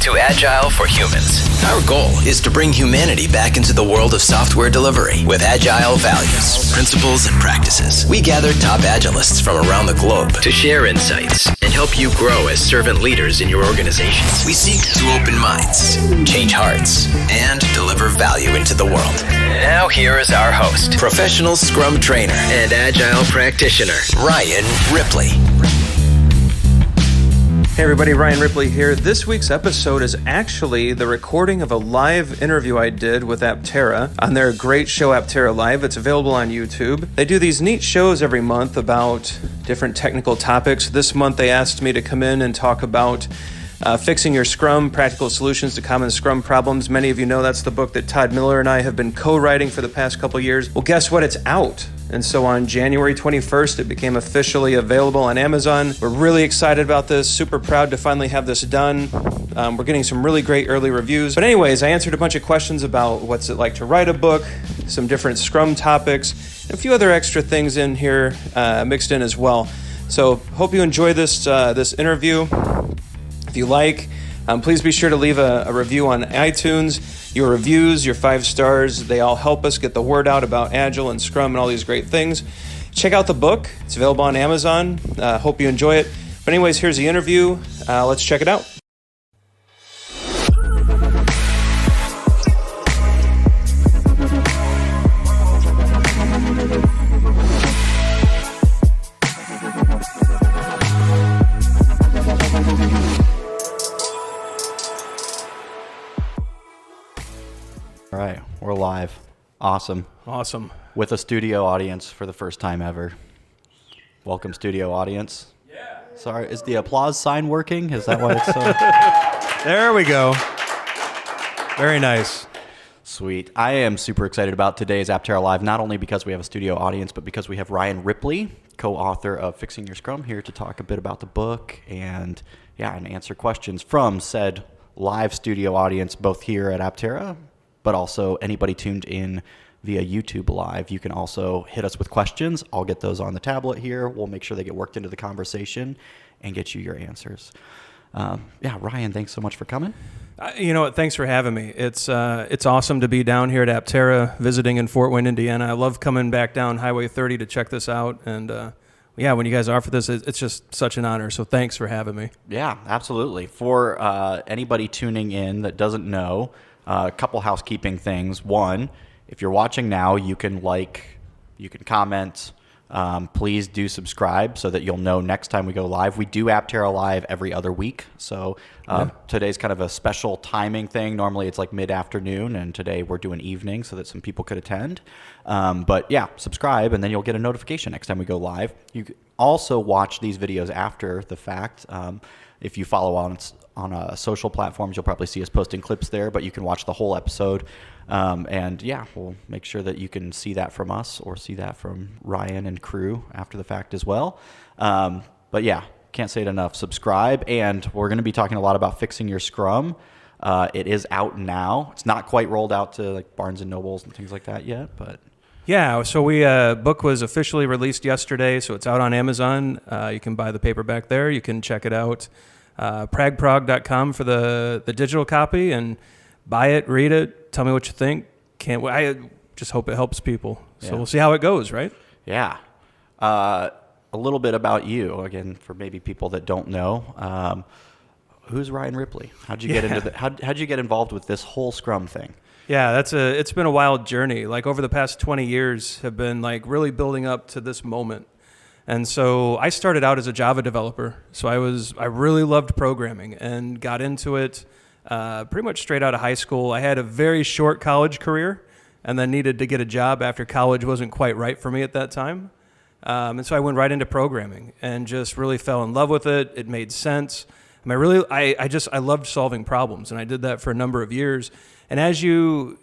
to Agile for Humans. Our goal is to bring humanity back into the world of software delivery with Agile values, principles, and practices. We gather top Agilists from around the globe to share insights and help you grow as servant leaders in your organizations. We seek to open minds, change hearts, and deliver value into the world. Now here is our host, professional Scrum trainer and Agile practitioner, Ryan Ripley. Hey everybody, Ryan Ripley here. This week's episode is actually the recording of a live interview I did with Aptera on their great show Aptera Live. It's available on YouTube. They do these neat shows every month about different technical topics. This month they asked me to come in and talk about Fixing Your Scrum, Practical Solutions to Common Scrum Problems. Many of you know that's the book that Todd Miller and I have been co-writing for the past couple years. Well, guess what? It's out. And so on January 21st, it became officially available on Amazon. We're really excited about this, super proud to finally have this done. We're getting some really great early reviews. But anyways, I answered a bunch of questions about what's it like to write a book, some different Scrum topics, and a few other extra things in here mixed in as well. So hope you enjoy this interview. If you like, please be sure to leave a review on iTunes. Your reviews, your 5 stars, they all help us get the word out about Agile and Scrum and all these great things. Check out the book. It's available on Amazon. Hope you enjoy it. But anyways, here's the interview. Let's check it out. All right, we're live. Awesome. With a studio audience for the first time ever. Welcome, studio audience. Yeah. Sorry, is the applause sign working? Is that why it's so... There we go. Very nice. Sweet. I am super excited about today's Aptera Live, not only because we have a studio audience, but because we have Ryan Ripley, co-author of Fixing Your Scrum, here to talk a bit about the book and answer questions from said live studio audience, both here at Aptera, but also anybody tuned in via YouTube Live. You can also hit us with questions. I'll get those on the tablet here. We'll make sure they get worked into the conversation and get you your answers. Ryan, thanks so much for coming. You know what? Thanks for having me. It's awesome to be down here at Aptera, visiting in Fort Wayne, Indiana. I love coming back down Highway 30 to check this out. And when you guys offer this, it's just such an honor. So thanks for having me. Yeah, absolutely. For anybody tuning in that doesn't know, a couple housekeeping things. One, if you're watching now, you can comment. Please do subscribe so that you'll know next time we go live. We do Aptera Live every other week. So today's kind of a special timing thing. Normally it's like mid-afternoon, and today we're doing evening so that some people could attend. Subscribe, and then you'll get a notification next time we go live. You can also watch these videos after the fact. If you follow on social platforms, you'll probably see us posting clips there, but you can watch the whole episode. We'll make sure that you can see that from us or see that from Ryan and crew after the fact as well. Can't say it enough. Subscribe, and we're going to be talking a lot about Fixing Your Scrum. It is out now. It's not quite rolled out to like Barnes and Nobles and things like that yet, but... Yeah, so book was officially released yesterday, so it's out on Amazon. You can buy the paperback there. You can check it out. pragprog.com for the digital copy, and buy it, read it, tell me what you think. I just hope it helps people. So We'll see how it goes, right? Yeah. A little bit about you, again, for maybe people that don't know. Who's Ryan Ripley? How'd you get into how'd you get involved with this whole Scrum thing? Yeah, it's been a wild journey. Like over the past 20 years have been like really building up to this moment. And so I started out as a Java developer. So I really loved programming and got into it pretty much straight out of high school. I had a very short college career and then needed to get a job after college wasn't quite right for me at that time. And so I went right into programming and just really fell in love with it. It made sense. I loved solving problems, and I did that for a number of years. And as you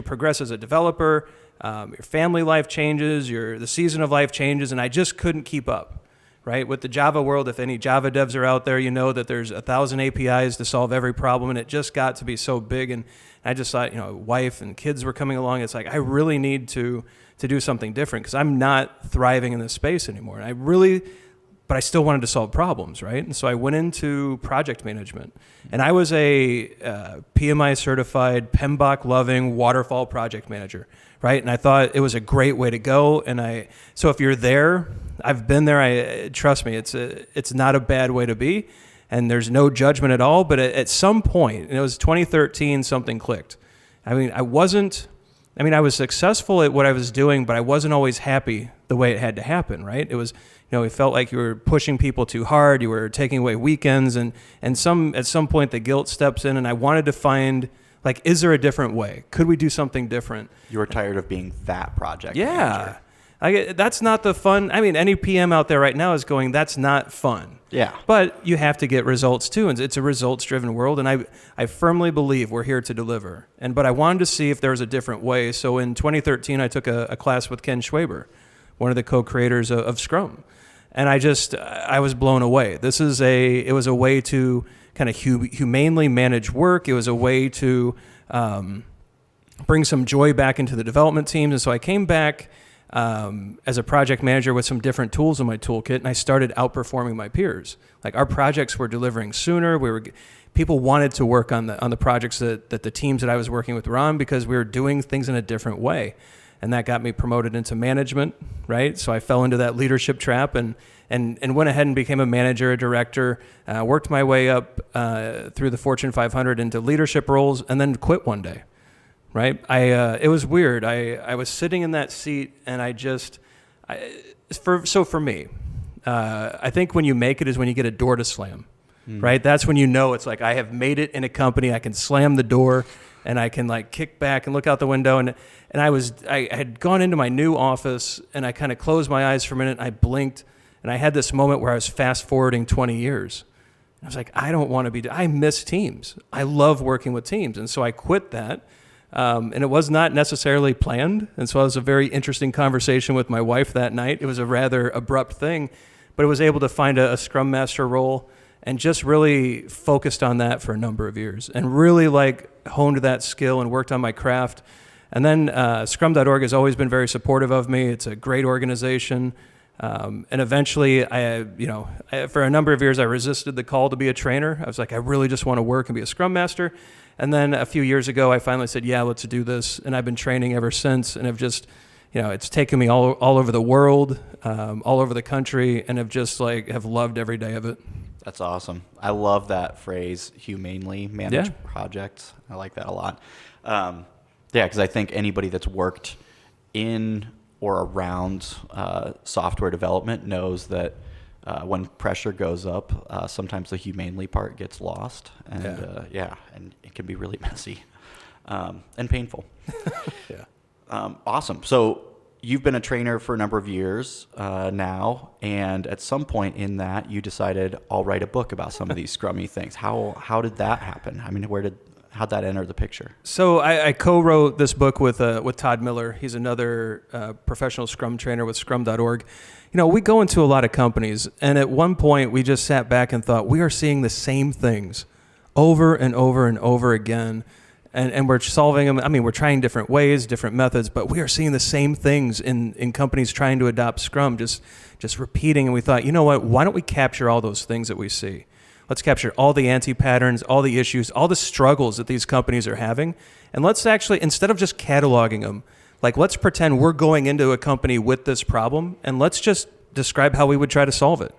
progress as a developer, your family life changes, the season of life changes, and I just couldn't keep up, right? With the Java world, if any Java devs are out there, you know that there's 1,000 APIs to solve every problem, and it just got to be so big. And I just thought, wife and kids were coming along. It's like, I really need to do something different because I'm not thriving in this space anymore. And I really but I still wanted to solve problems, right? And so I went into project management, and I was a PMI certified, PMBOK loving waterfall project manager, right? And I thought it was a great way to go. And so if you're there, I've been there. Trust me, it's not a bad way to be, and there's no judgment at all. But at some point, and it was 2013, something clicked. I was successful at what I was doing, but I wasn't always happy the way it had to happen, right? It was, it felt like you were pushing people too hard. You were taking away weekends, and at some point the guilt steps in, and I wanted to find, like, is there a different way? Could we do something different? You were tired of being that project manager. manager. That's not the fun. Any PM out there right now is going, that's not fun. Yeah. But you have to get results too, and it's a results-driven world, and I firmly believe we're here to deliver. But I wanted to see if there was a different way. So in 2013, I took a class with Ken Schwaber, one of the co-creators of Scrum, and I was blown away. It was a way to kind of humanely manage work. It was a way to bring some joy back into the development teams, and so I came back as a project manager with some different tools in my toolkit, and I started outperforming my peers. Like, our projects were delivering sooner. People wanted to work on the projects that the teams that I was working with were on, because we were doing things in a different way, and that got me promoted into management, right? So I fell into that leadership trap and went ahead and became a manager, a director, worked my way up through the Fortune 500 into leadership roles, and then quit one day. Right, it was weird. I was sitting in that seat, and for me, I think when you make it is when you get a door to slam, right? That's when it's like, I have made it in a company. I can slam the door, and I can, like, kick back and look out the window. And I had gone into my new office, and I kind of closed my eyes for a minute. I blinked, and I had this moment where I was fast forwarding 20 years. I was like, I don't want to I miss teams. I love working with teams, and so I quit that. And it was not necessarily planned. And so it was a very interesting conversation with my wife that night. It was a rather abrupt thing, but I was able to find a Scrum Master role and just really focused on that for a number of years and really honed that skill and worked on my craft. And then Scrum.org has always been very supportive of me. It's a great organization. And eventually, for a number of years, I resisted the call to be a trainer. I was like, I really just want to work and be a Scrum Master. And then a few years ago, I finally said, yeah, let's do this. And I've been training ever since, and have just, it's taken me all over the world, all over the country, and have loved every day of it. That's awesome. I love that phrase, humanely managed projects. I like that a lot. Because I think anybody that's worked in or around software development knows that when pressure goes up, sometimes the humanely part gets lost, and and it can be really messy and painful. Awesome. So you've been a trainer for a number of years now, and at some point in that, you decided, I'll write a book about some of these scrummy things. How did that happen? How'd that enter the picture? So I co-wrote this book with Todd Miller. He's another professional Scrum trainer with Scrum.org. We go into a lot of companies, and at one point we just sat back and thought, we are seeing the same things over and over and over again, and we're solving them. We're trying different ways, different methods, but we are seeing the same things in companies trying to adopt Scrum, just repeating. And we thought, you know what? Why don't we capture all those things that we see? Let's capture all the anti-patterns, all the issues, all the struggles that these companies are having. And let's actually, instead of just cataloging them, let's pretend we're going into a company with this problem, and let's just describe how we would try to solve it.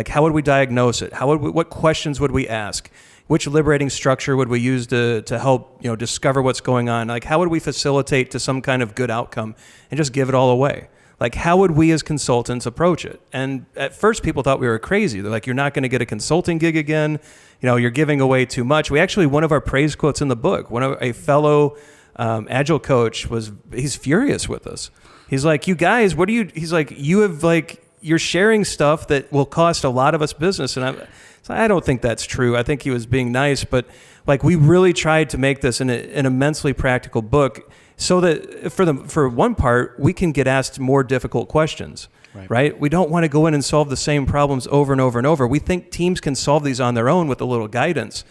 How would we diagnose it? What questions would we ask? Which liberating structure would we use to help discover what's going on? How would we facilitate to some kind of good outcome and just give it all away? How would we as consultants approach it? And at first, people thought we were crazy. They're like, you're not going to get a consulting gig again. You're giving away too much. One of our praise quotes in the book, a fellow Agile coach he's furious with us. He's like, you guys, you're sharing stuff that will cost a lot of us business. And I don't think that's true. I think he was being nice, but we really tried to make this an immensely practical book, so that for one part, we can get asked more difficult questions, right? We don't want to go in and solve the same problems over and over and over. We think teams can solve these on their own with a little guidance.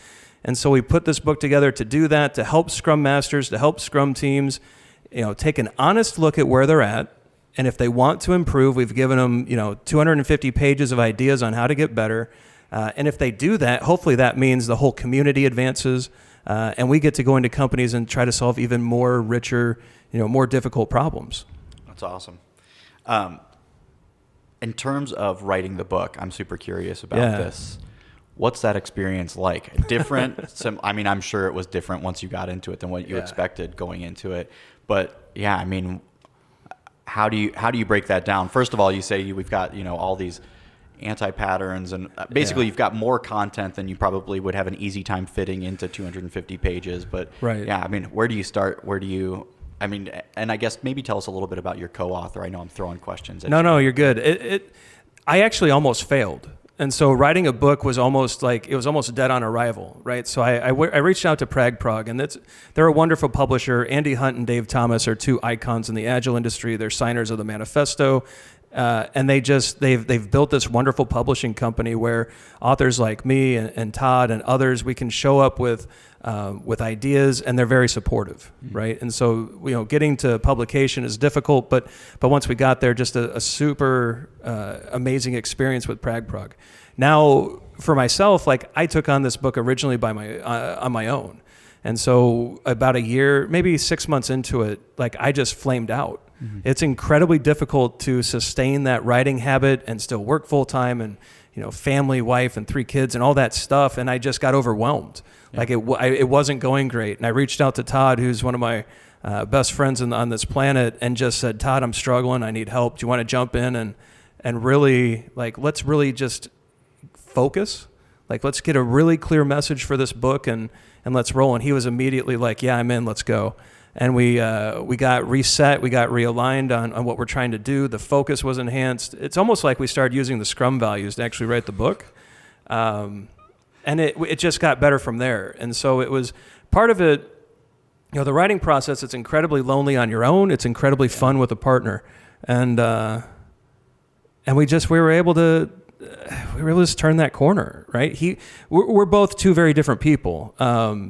And so we put this book together to do that, to help Scrum Masters, to help Scrum teams, take an honest look at where they're at, And if they want to improve, we've given them, 250 pages of ideas on how to get better. And if they do that, hopefully that means the whole community advances, and we get to go into companies and try to solve even more richer, more difficult problems. That's awesome. In terms of writing the book, I'm super curious about this. What's that experience like? Different? I'm sure it was different once you got into it than what you expected going into it. But how do you break that down? First of all, you say we've got all these anti-patterns, and basically you've got more content than you probably would have an easy time fitting into 250 pages. But where do you start? And I guess maybe tell us a little bit about your co-author. I know I'm throwing questions at you. No, you're good. I actually almost failed. And so writing a book was almost dead on arrival, right? So I reached out to Prog, and they're a wonderful publisher. Andy Hunt and Dave Thomas are two icons in the Agile industry. They're signers of the manifesto. And they've built this wonderful publishing company where authors like me and Todd and others, we can show up with ideas, and they're very supportive, right? And so getting to publication is difficult, but once we got there, just a super amazing experience with Prog. Now, for myself, I took on this book originally on my own, and so about a year, maybe 6 months into it, I just flamed out. Mm-hmm. It's incredibly difficult to sustain that writing habit and still work full time and family, wife, and 3 kids and all that stuff. And I just got overwhelmed. Yeah. It wasn't going great. And I reached out to Todd, who's one of my best friends on this planet, and just said, Todd, I'm struggling. I need help. Do you want to jump in and really let's really just focus. Let's get a really clear message for this book and let's roll. And he was immediately like, yeah, I'm in. Let's go. And we got reset, we got realigned on what we're trying to do. The focus was enhanced. It's almost like we started using the Scrum values to actually write the book. And it just got better from there. And so it was part of it, the writing process, it's incredibly lonely on your own. It's incredibly fun with a partner. And we were able to just turn that corner, right? We're both two very different people.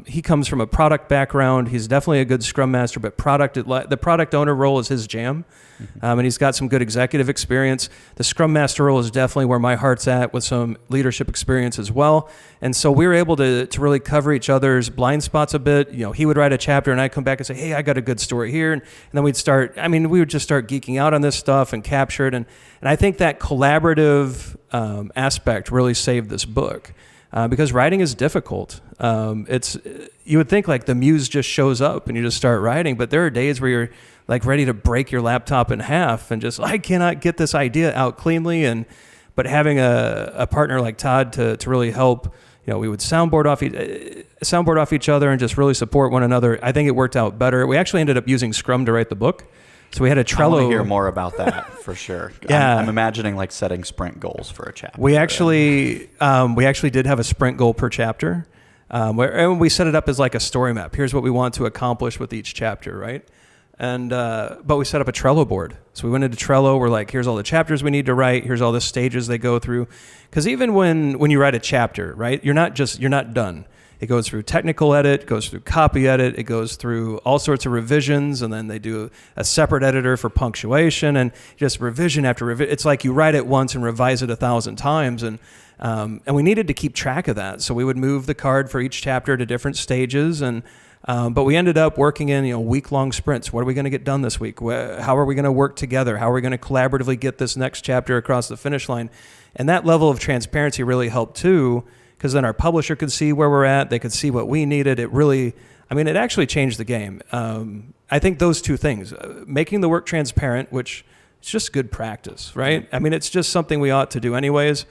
He comes from a product background. He's definitely a good Scrum Master, but the product owner role is his jam. Mm-hmm. And he's got some good executive experience. The Scrum Master role is definitely where my heart's at, with some leadership experience as well. And so we were able to really cover each other's blind spots a bit. He would write a chapter and I'd come back and say, hey, I got a good story here. And then we would just start geeking out on this stuff and capture it. And I think that collaborative aspect really saved this book, because writing is difficult. You would think the muse just shows up and you just start writing, but there are days where you're ready to break your laptop in half and just I cannot get this idea out cleanly. But having a partner like Todd to really help, we would soundboard off each other and just really support one another. I think it worked out better. We actually ended up using Scrum to write the book. So we had a Trello. I want to hear more about that for sure. Yeah. I'm imagining setting sprint goals for a chapter. We actually did have a sprint goal per chapter, and we set it up as a story map. Here's what we want to accomplish with each chapter, right? And but we set up a Trello board. So we went into Trello. We're here's all the chapters we need to write. Here's all the stages they go through. Because even when you write a chapter, right, you're not done. It goes through technical edit, goes through copy edit, it goes through all sorts of revisions, and then they do a separate editor for punctuation, and just revision after revision. It's like you write it once and revise it 1,000 times, and we needed to keep track of that. So we would move the card for each chapter to different stages, but we ended up working in week-long sprints. What are we going to get done this week? How are we going to work together? How are we going to collaboratively get this next chapter across the finish line? And that level of transparency really helped too, because then our publisher could see where we're at. They could see what we needed. It actually changed the game. I think those two things, making the work transparent, which is just good practice, right? It's just something we ought to do anyways.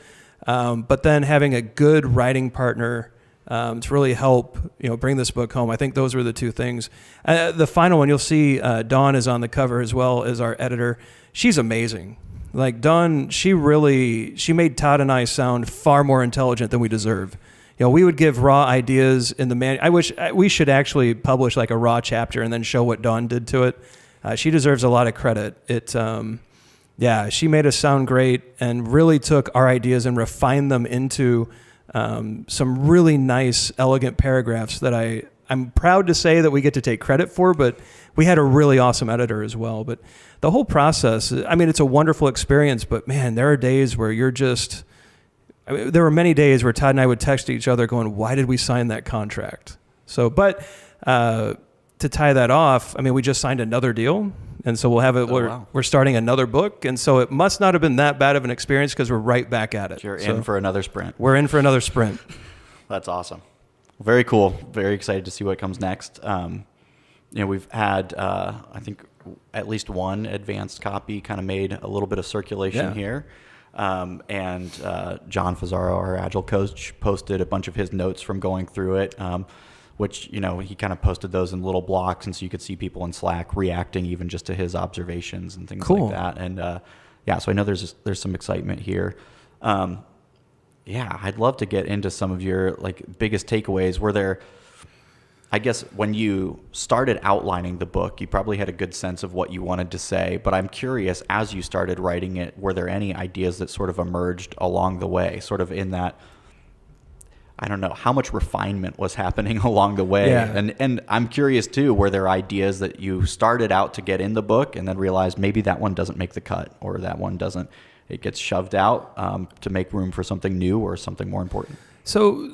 But then having a good writing partner to really help, bring this book home. I think those were the two things. The final one, you'll see Dawn is on the cover as well as our editor. She's amazing. Dawn, she made Todd and I sound far more intelligent than we deserve. We would give raw ideas in the manual. I wish we should actually publish a raw chapter and then show what Dawn did to it. She deserves a lot of credit. She made us sound great and really took our ideas and refined them into some really nice, elegant paragraphs that I'm proud to say that we get to take credit for, but we had a really awesome editor as well. But the whole process, I mean, it's a wonderful experience, but man, there are days where there were many days where Todd and I would text each other going, why did we sign that contract? So, but to tie that off, I mean, we just signed another deal. And so we'll have it. We're starting another book. And so it must not have been that bad of an experience because we're right back at it. You're in for another sprint. We're in for another sprint. That's awesome. Very cool. Very excited to see what comes next. We've had, I think, at least one advanced copy kind of made a little bit of circulation here. And John Fazzaro, our Agile coach, posted a bunch of his notes from going through it, which, he kind of posted those in little blocks. And so you could see people in Slack reacting even just to his observations and things like that. And so I know there's some excitement here. I'd love to get into some of your biggest takeaways. Were there, I guess, when you started outlining the book, you probably had a good sense of what you wanted to say, but I'm curious, as you started writing it, were there any ideas that sort of emerged along the way, sort of in that, I don't know, how much refinement was happening along the way? Yeah. And I'm curious too, were there ideas that you started out to get in the book and then realized maybe that one doesn't make the cut, or that one doesn't, it gets shoved out to make room for something new or something more important? So,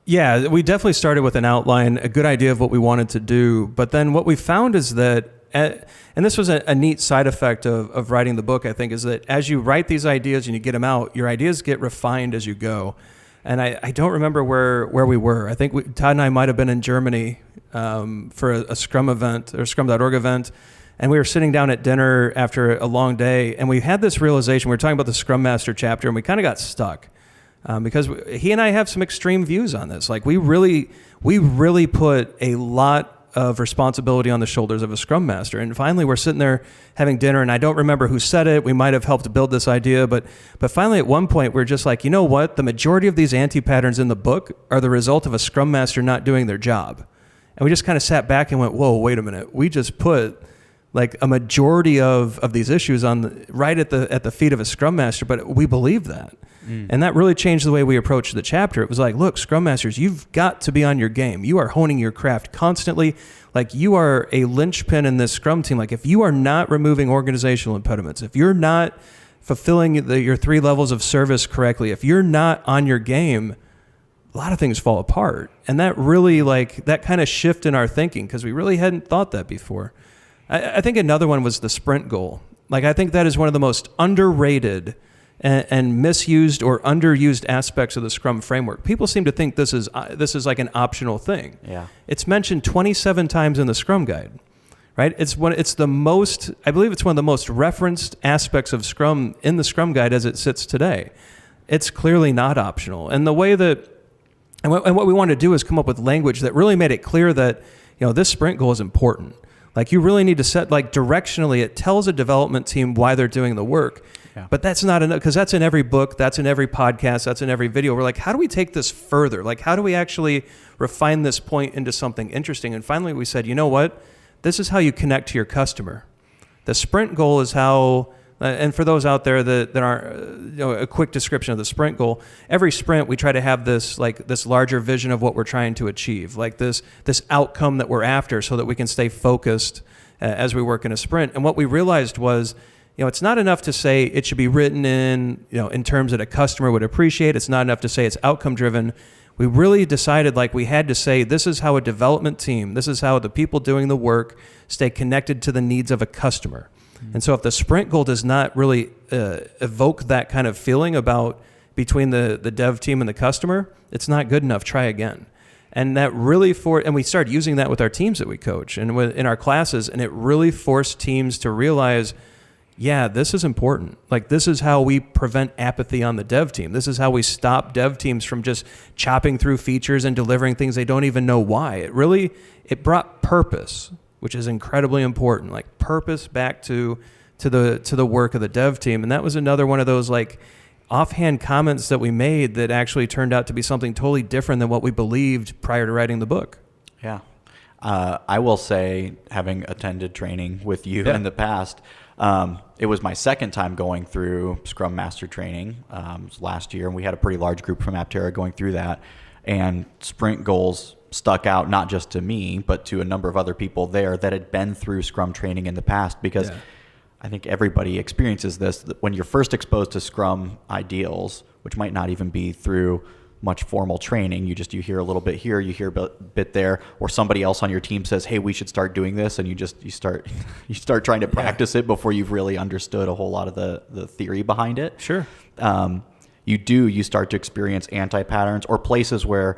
yeah, we definitely started with an outline, a good idea of what we wanted to do. But then what we found is that, and this was a neat side effect of writing the book, I think, is that as you write these ideas and you get them out, your ideas get refined as you go. And I don't remember where we were. I think Todd and I might have been in Germany for a Scrum event, or Scrum.org event. And we were sitting down at dinner after a long day, and we had this realization. We were talking about the Scrum Master chapter, and we kind of got stuck because he and I have some extreme views on this. Like we really put a lot of responsibility on the shoulders of a Scrum Master. And finally, we're sitting there having dinner, and I don't remember who said it. We might have helped build this idea, but finally, at one point, we're just like, you know what? The majority of these anti-patterns in the book are the result of a Scrum Master not doing their job. And we just kind of sat back and went, whoa, wait a minute. We just put a majority of these issues right at the feet of a Scrum Master, but we believe that. And that really changed the way we approached the chapter. It was like, look, Scrum Masters, you've got to be on your game. You are honing your craft constantly. You are a linchpin in this Scrum team. If you are not removing organizational impediments, if you're not fulfilling your 3 levels of service correctly, if you're not on your game, a lot of things fall apart. And that really, that kind of shift in our thinking, because we really hadn't thought that before. I think another one was the sprint goal. I think that is one of the most underrated and misused or underused aspects of the Scrum framework. People seem to think this is like an optional thing. Yeah. It's mentioned 27 times in the Scrum Guide, right? I believe it's one of the most referenced aspects of Scrum in the Scrum Guide as it sits today. It's clearly not optional. And the way that, and what we wanted to do is come up with language that really made it clear that, this sprint goal is important. You really need to set, directionally, it tells a development team why they're doing the work. Yeah. But that's not enough, because that's in every book, that's in every podcast, that's in every video. We're like, how do we take this further? How do we actually refine this point into something interesting? And finally, we said, you know what? This is how you connect to your customer. The sprint goal is how, and for those out there that aren't, a quick description of the sprint goal. Every sprint, we try to have this this larger vision of what we're trying to achieve, this outcome that we're after, so that we can stay focused as we work in a sprint. And what we realized was, it's not enough to say it should be written in terms that a customer would appreciate. It's not enough to say it's outcome driven. We really decided we had to say, this is how a development team, this is how the people doing the work stay connected to the needs of a customer. And so if the sprint goal does not really evoke that kind of feeling between the dev team and the customer, it's not good enough. Try again. And that really and we started using that with our teams that we coach and in our classes, and it really forced teams to realize, yeah, this is important. This is how we prevent apathy on the dev team. This is how we stop dev teams from just chopping through features and delivering things they don't even know why. It brought purpose, which is incredibly important, purpose back to the work of the dev team. And that was another one of those offhand comments that we made that actually turned out to be something totally different than what we believed prior to writing the book. Yeah. I will say, having attended training with you in the past, it was my second time going through Scrum Master training last year, and we had a pretty large group from Aptera going through that. And sprint goals stuck out not just to me, but to a number of other people there that had been through Scrum training in the past, because I think everybody experiences this, that when you're first exposed to Scrum ideals, which might not even be through much formal training, you hear a little bit here, you hear a bit there, or somebody else on your team says, hey, we should start doing this, and you start trying to practice it before you've really understood a whole lot of the theory behind it. Sure. You start to experience anti-patterns or places where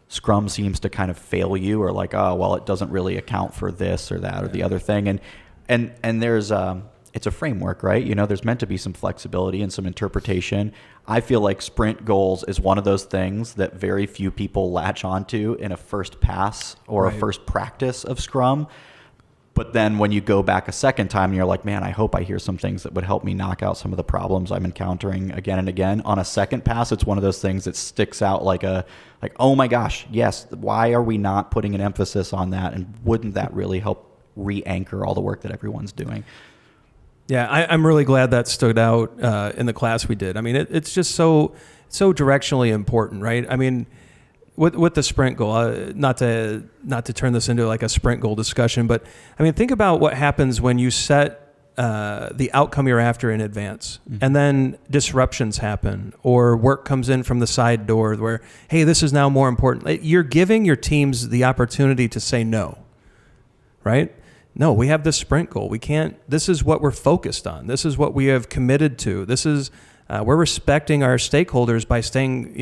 Scrum seems to kind of fail you, or like, oh, well, it doesn't really account for this or that or the other thing. And there's it's a framework, right? There's meant to be some flexibility and some interpretation. I feel like sprint goals is one of those things that very few people latch onto in a first pass or a first practice of Scrum. But then when you go back a second time and you're like, man, I hope I hear some things that would help me knock out some of the problems I'm encountering again and again. On a second pass, it's one of those things that sticks out like, oh my gosh, yes, why are we not putting an emphasis on that? And wouldn't that really help re-anchor all the work that everyone's doing? Yeah, I'm really glad that stood out in the class we did. I mean, it's just so directionally important, right? I mean, with the sprint goal, not to turn this into like a sprint goal discussion, but I mean, think about what happens when you set the outcome you're after in advance, and then disruptions happen, or work comes in from the side door where, hey, this is now more important. You're giving your teams the opportunity to say no, right? No, we have this sprint goal. We can't. This is what we're focused on. This is what we have committed to. This is we're respecting our stakeholders by staying,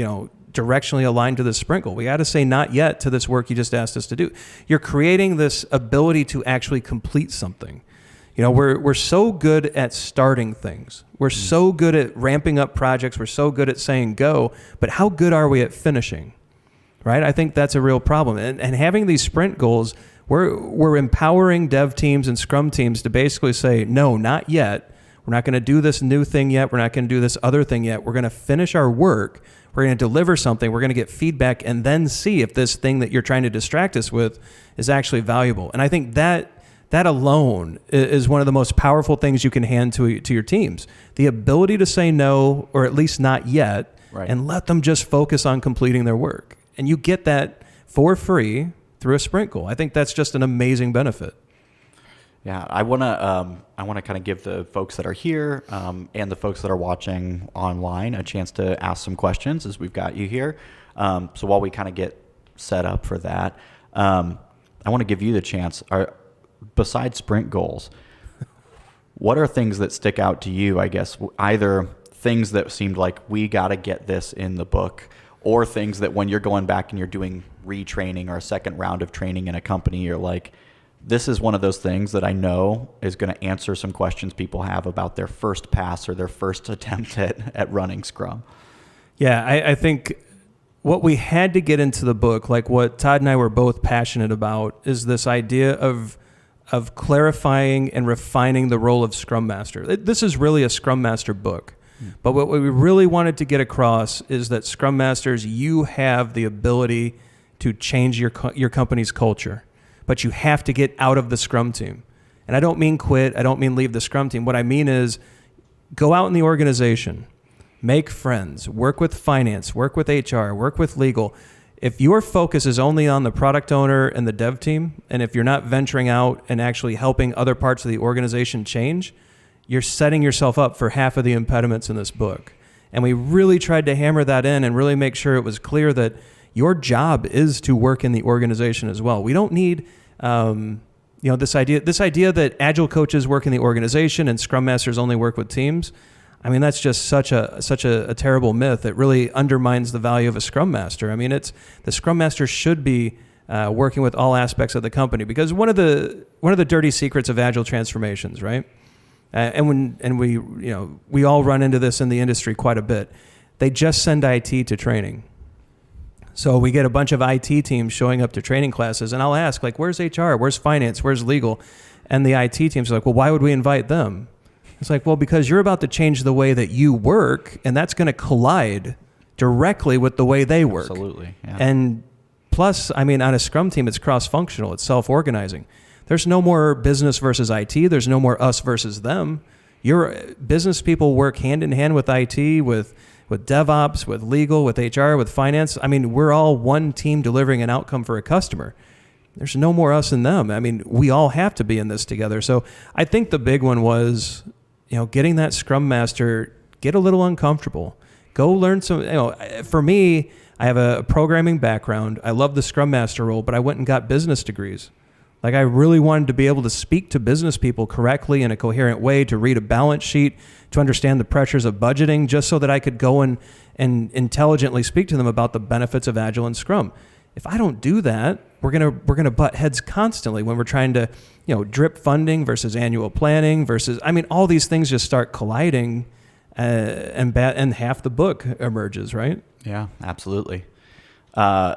directionally aligned to the sprint goal. We got to say not yet to this work you just asked us to do. You're creating this ability to actually complete something. We're so good at starting things. We're so good at ramping up projects. We're so good at saying go, but how good are we at finishing? Right? I think that's a real problem. And having these sprint goals, we're empowering dev teams and Scrum teams to basically say, no, not yet. We're not going to do this new thing yet. We're not going to do this other thing yet. We're going to finish our work. We're going to deliver something. We're going to get feedback and then see if this thing that you're trying to distract us with is actually valuable. And I think that alone is one of the most powerful things you can hand to your teams. The ability to say no, or at least not yet, and let them just focus on completing their work. And you get that for free through a sprint goal. I think that's just an amazing benefit. Yeah, I want to kind of give the folks that are here and the folks that are watching online a chance to ask some questions as we've got you here. So while we kind of get set up for that, I want to give you the chance. Besides sprint goals, what are things that stick out to you, I guess, either things that seemed like we got to get this in the book, or things that when you're going back and you're doing retraining or a second round of training in a company, you're like, this is one of those things that I know is going to answer some questions people have about their first pass or their first attempt at running Scrum. Yeah, I think what we had to get into the book, like what Todd and I were both passionate about, is this idea of clarifying and refining the role of Scrum Master. This is really a Scrum Master book. But what we really wanted to get across is that Scrum Masters, you have the ability to change your company's culture. But you have to get out of the Scrum team. And I don't mean quit. I don't mean leave the Scrum team. What I mean is go out in the organization, make friends, work with finance, work with HR, work with legal. If your focus is only on the product owner and the dev team, and if you're not venturing out and actually helping other parts of the organization change, you're setting yourself up for half of the impediments in this book. And we really tried to hammer that in and really make sure it was clear that your job is to work in the organization as well. We don't need, this idea that Agile coaches work in the organization and Scrum Masters only work with teams. I mean, that's just such a terrible myth. It really undermines the value of a Scrum Master. I mean, the Scrum Master should be working with all aspects of the company, because one of the dirty secrets of Agile transformations, right? And we all run into this in the industry quite a bit. They just send IT to training. So we get a bunch of IT teams showing up to training classes, and I'll ask, like, where's HR? Where's finance? Where's legal? And the IT teams are like, well, why would we invite them? It's like, well, because you're about to change the way that you work, and that's going to collide directly with the way they work. Absolutely. Yeah. And plus, I mean, on a Scrum team, it's cross-functional. It's self-organizing. There's no more business versus IT. There's no more us versus them. Your business people work hand in hand with IT, with with DevOps, with legal, with HR, with finance. I mean, we're all one team delivering an outcome for a customer. There's no more us and them. I mean, we all have to be in this together. So I think the big one was, getting that Scrum Master, get a little uncomfortable. Go learn some, for me, I have a programming background. I love the Scrum Master role, but I went and got business degrees. Like, I really wanted to be able to speak to business people correctly in a coherent way, to read a balance sheet, to understand the pressures of budgeting, just so that I could go and intelligently speak to them about the benefits of Agile and Scrum. If I don't do that, we're gonna butt heads constantly when we're trying to, drip funding versus annual planning versus, all these things just start colliding, and half the book emerges, right? Yeah, absolutely. I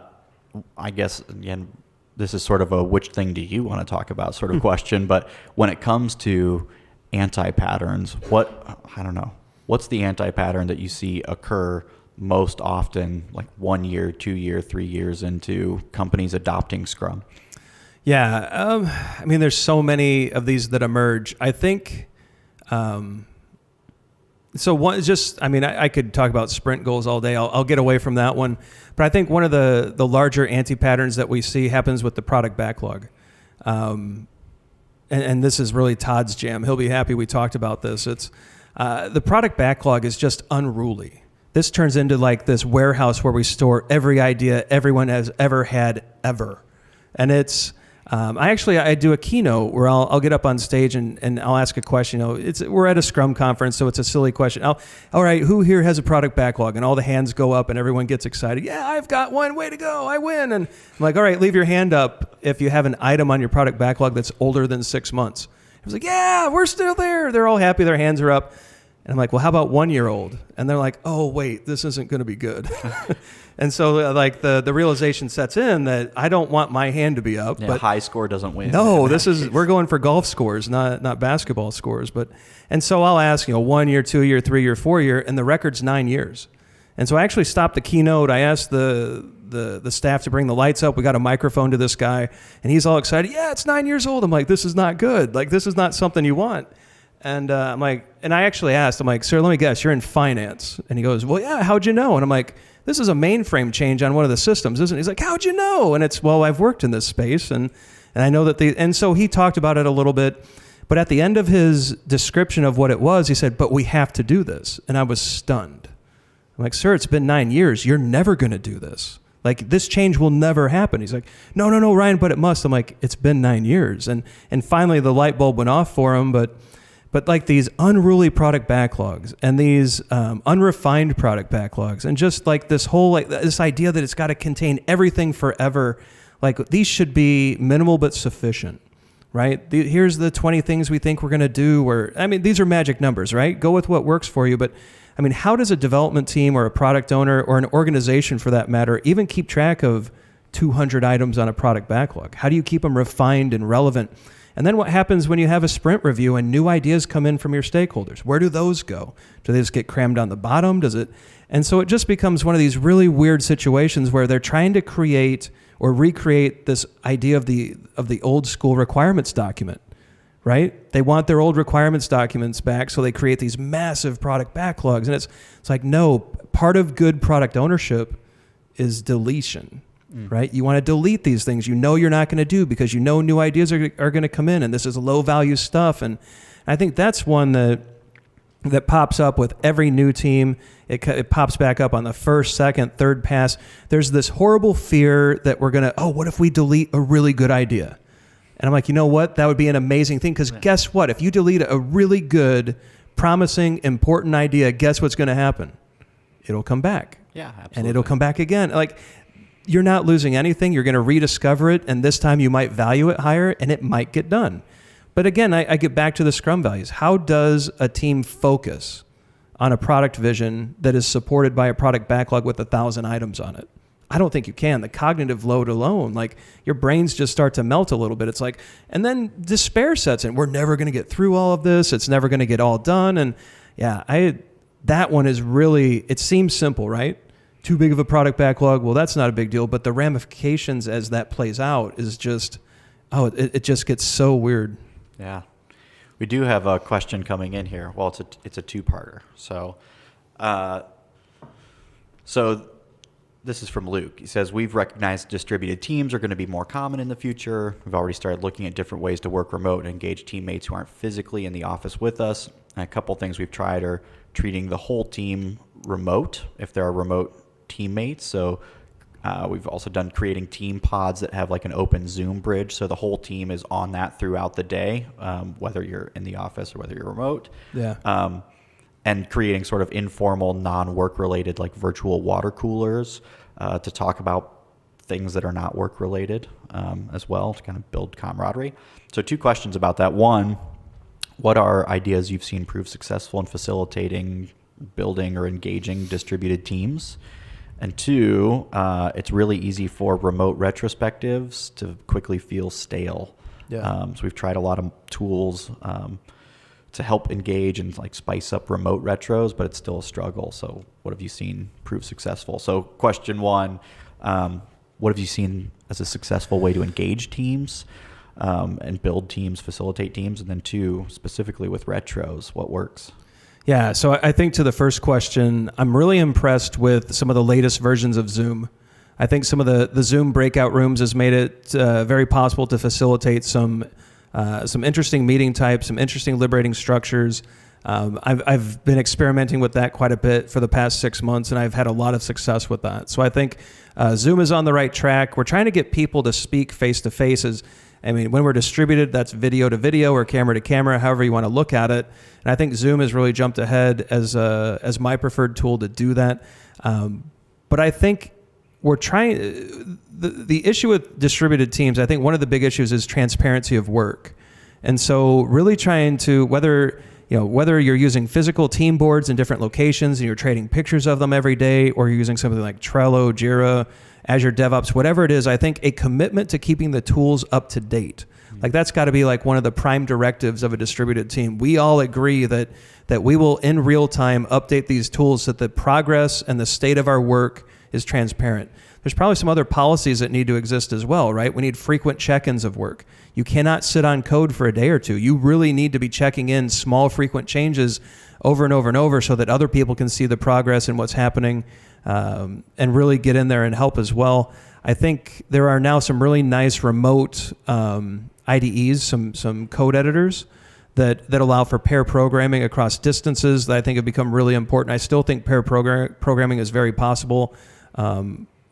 guess, again, this is sort of a which thing do you want to talk about sort of question, but when it comes to anti-patterns, what's the anti-pattern that you see occur most often, like 1 year, 2 year, 3 years into companies adopting Scrum? Yeah, there's so many of these that emerge. I think, so one is just, I could talk about sprint goals all day. I'll get away from that one. But I think one of the larger anti-patterns that we see happens with the product backlog. And this is really Todd's jam. He'll be happy we talked about this. It's the product backlog is just unruly. This turns into like this warehouse where we store every idea everyone has ever had ever. And it's, I do a keynote where I'll get up on stage and I'll ask a question. We're at a Scrum conference, so it's a silly question. All right, who here has a product backlog? And all the hands go up and everyone gets excited. Yeah, I've got one. Way to go. I win. And I'm like, all right, leave your hand up if you have an item on your product backlog that's older than 6 months. I was like, yeah, we're still there. They're all happy. Their hands are up. And I'm like, well, how about 1 year old? And they're like, oh, wait, this isn't going to be good. And so like the realization sets in that I don't want my hand to be up. Yeah, but high score doesn't win. No, we're going for golf scores, not basketball scores. And so I'll ask, 1 year, 2 year, 3 year, 4 year, and the record's 9 years. And so I actually stopped the keynote. I asked the staff to bring the lights up. We got a microphone to this guy, and he's all excited. Yeah, it's 9 years old. I'm like, this is not good. Like, this is not something you want. And I'm like, and I actually asked, I'm like, sir, let me guess, you're in finance. And he goes, well, yeah, how'd you know? And I'm like, this is a mainframe change on one of the systems, isn't it? He's like, how'd you know? And it's, well, I've worked in this space, and I know that and so he talked about it a little bit, but at the end of his description of what it was, he said, but we have to do this. And I was stunned. I'm like, sir, it's been 9 years. You're never going to do this. Like, this change will never happen. He's like, no, Ryan, but it must. I'm like, it's been 9 years. And finally the light bulb went off for him, but like these unruly product backlogs and these unrefined product backlogs and just like this whole, like this idea that it's got to contain everything forever, like these should be minimal but sufficient, right? Here's the 20 things we think we're going to do, these are magic numbers, right? Go with what works for you. But how does a development team or a product owner or an organization for that matter even keep track of 200 items on a product backlog? How do you keep them refined and relevant? And then what happens when you have a sprint review and new ideas come in from your stakeholders? Where do those go? Do they just get crammed on the bottom? And so it just becomes one of these really weird situations where they're trying to create or recreate this idea of the old school requirements document, right? They want their old requirements documents back, so they create these massive product backlogs. And it's like, no, part of good product ownership is deletion. Right? You want to delete these things you're not going to do because new ideas are going to come in, and this is low value stuff. And I think that's one that pops up with every new team. It pops back up on the first, second, third pass. There's this horrible fear that we're going to, what if we delete a really good idea? And I'm like, you know what? That would be an amazing thing, because guess what? If you delete a really good, promising, important idea, guess what's going to happen? It'll come back. Yeah, absolutely. And it'll come back again. Like, you're not losing anything. You're going to rediscover it, and this time you might value it higher, and it might get done. But again, I get back to the Scrum values. How does a team focus on a product vision that is supported by a product backlog with 1,000 items on it? I don't think you can. The cognitive load alone, like your brains just start to melt a little bit. It's like, and then despair sets in. We're never going to get through all of this. It's never going to get all done. And yeah, that one is really, it seems simple, right? Too big of a product backlog. Well, that's not a big deal, but the ramifications as that plays out is just, it just gets so weird. Yeah. We do have a question coming in here. Well, it's a two-parter. So So this is from Luke. He says, we've recognized distributed teams are going to be more common in the future. We've already started looking at different ways to work remote and engage teammates who aren't physically in the office with us. And a couple things we've tried are treating the whole team remote if there are remote teammates. So we've also done creating team pods that have like an open Zoom bridge. So the whole team is on that throughout the day, whether you're in the office or whether you're remote. Yeah. And creating sort of informal, non-work related, like virtual water coolers to talk about things that are not work related as well, to kind of build camaraderie. So 2 questions about that. One, what are ideas you've seen prove successful in facilitating, building, or engaging distributed teams? And 2, it's really easy for remote retrospectives to quickly feel stale. Yeah. So we've tried a lot of tools to help engage and like spice up remote retros, but it's still a struggle. So what have you seen prove successful? So question 1, what have you seen as a successful way to engage teams and build teams, facilitate teams? And then 2, specifically with retros, what works? Yeah, so I think to the first question, I'm really impressed with some of the latest versions of Zoom. I think some of the Zoom breakout rooms has made it very possible to facilitate some interesting meeting types, some interesting liberating structures. I've been experimenting with that quite a bit for the past 6 months, and I've had a lot of success with that. So I think Zoom is on the right track. We're trying to get people to speak face-to-face. When we're distributed, that's video to video or camera to camera, however you want to look at it. And I think Zoom has really jumped ahead as my preferred tool to do that. But I think we're trying, the issue with distributed teams, I think one of the big issues is transparency of work. And so really trying to, whether you're using physical team boards in different locations and you're trading pictures of them every day, or you're using something like Trello, Jira, Azure DevOps, whatever it is, I think a commitment to keeping the tools up to date. Like that's got to be like one of the prime directives of a distributed team. We all agree that we will in real time update these tools so that the progress and the state of our work is transparent. There's probably some other policies that need to exist as well, right? We need frequent check-ins of work. You cannot sit on code for a day or two. You really need to be checking in small frequent changes over and over and over so that other people can see the progress and what's happening and really get in there and help as well. I think there are now some really nice remote IDEs, some code editors that allow for pair programming across distances that I think have become really important. I still think pair programming is very possible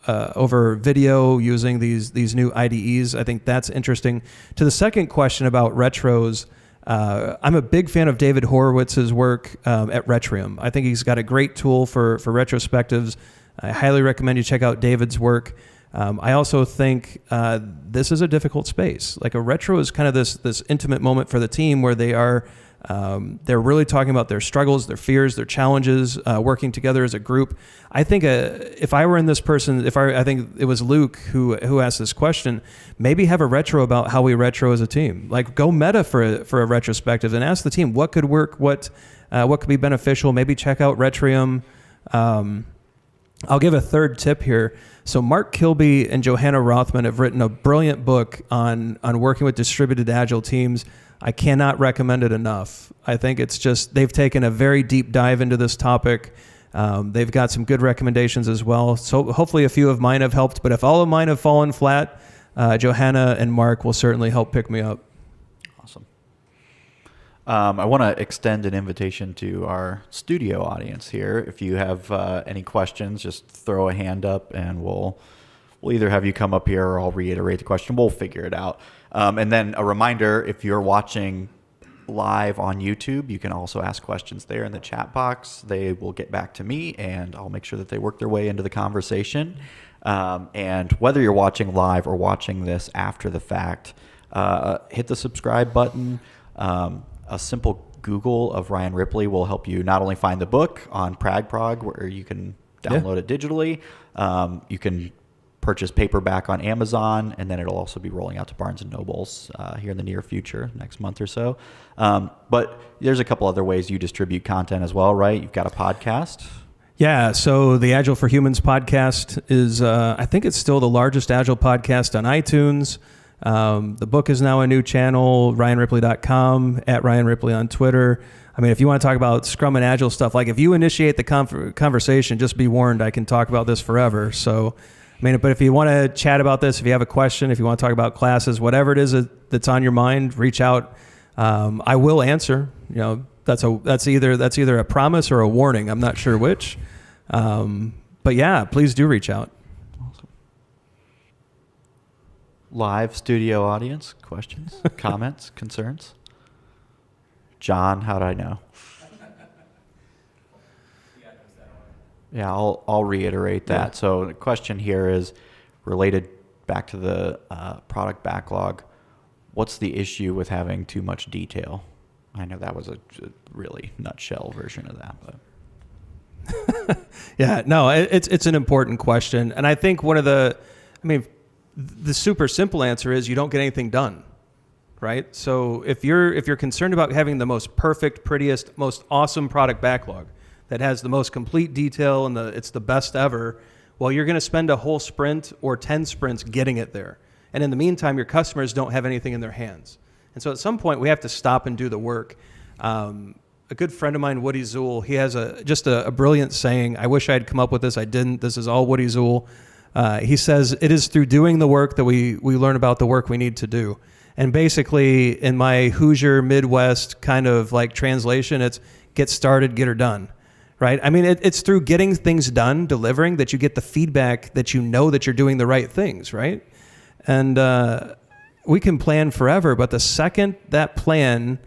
over video using these new IDEs. I think that's interesting. To the second question about retros, I'm a big fan of David Horowitz's work at Retrium. I think he's got a great tool for retrospectives. I highly recommend you check out David's work. I also think this is a difficult space. Like a retro is kind of this intimate moment for the team where they're really talking about their struggles, their fears, their challenges, working together as a group. I think if I were in this person, I think it was Luke who asked this question, maybe have a retro about how we retro as a team. Like go meta for a retrospective and ask the team what could work, what could be beneficial. Maybe check out Retrium. I'll give a third tip here. So Mark Kilby and Johanna Rothman have written a brilliant book on working with distributed agile teams. I cannot recommend it enough. I think it's just, they've taken a very deep dive into this topic. They've got some good recommendations as well. So hopefully a few of mine have helped, but if all of mine have fallen flat, Johanna and Mark will certainly help pick me up. Awesome. I want to extend an invitation to our studio audience here. If you have any questions, just throw a hand up and we'll either have you come up here or I'll reiterate the question. We'll figure it out. And then a reminder, if you're watching live on YouTube, you can also ask questions there in the chat box. They will get back to me and I'll make sure that they work their way into the conversation. And whether you're watching live or watching this after the fact, hit the subscribe button. A simple Google of Ryan Ripley will help you not only find the book on Pragprog, where you can download it digitally, you can purchase paperback on Amazon, and then it'll also be rolling out to Barnes & Nobles here in the near future, next month or so. But there's a couple other ways you distribute content as well, right? You've got a podcast. Yeah, so the Agile for Humans podcast is, I think it's still the largest Agile podcast on iTunes. The book is now a new channel, ryanripley.com, at Ryan Ripley on Twitter. I mean, if you want to talk about Scrum and Agile stuff, like if you initiate the conversation, just be warned, I can talk about this forever. So, I mean, but if you want to chat about this, if you have a question, if you want to talk about classes, whatever it is that's on your mind, reach out. I will answer. You know, that's either a promise or a warning. I'm not sure which. But yeah, please do reach out. Awesome. Live studio audience, questions, comments, concerns? John, how do I know? Yeah, I'll reiterate that. Yeah. So the question here is related back to the product backlog. What's the issue with having too much detail? I know that was a really nutshell version of that, but yeah, no, it's an important question, and I think the super simple answer is you don't get anything done. Right? So if you're concerned about having the most perfect, prettiest, most awesome product backlog that has the most complete detail and it's the best ever, well, you're going to spend a whole sprint or 10 sprints getting it there. And in the meantime, your customers don't have anything in their hands. And so at some point, we have to stop and do the work. A good friend of mine, Woody Zuhl, he has a brilliant saying. I wish I had come up with this. I didn't. This is all Woody Zuhl. He says, it is through doing the work that we learn about the work we need to do. And basically, in my Hoosier Midwest kind of like translation, it's get started, get her done, right? I mean, it's through getting things done, delivering, that you get the feedback that you know that you're doing the right things, right? And we can plan forever, but the second that plan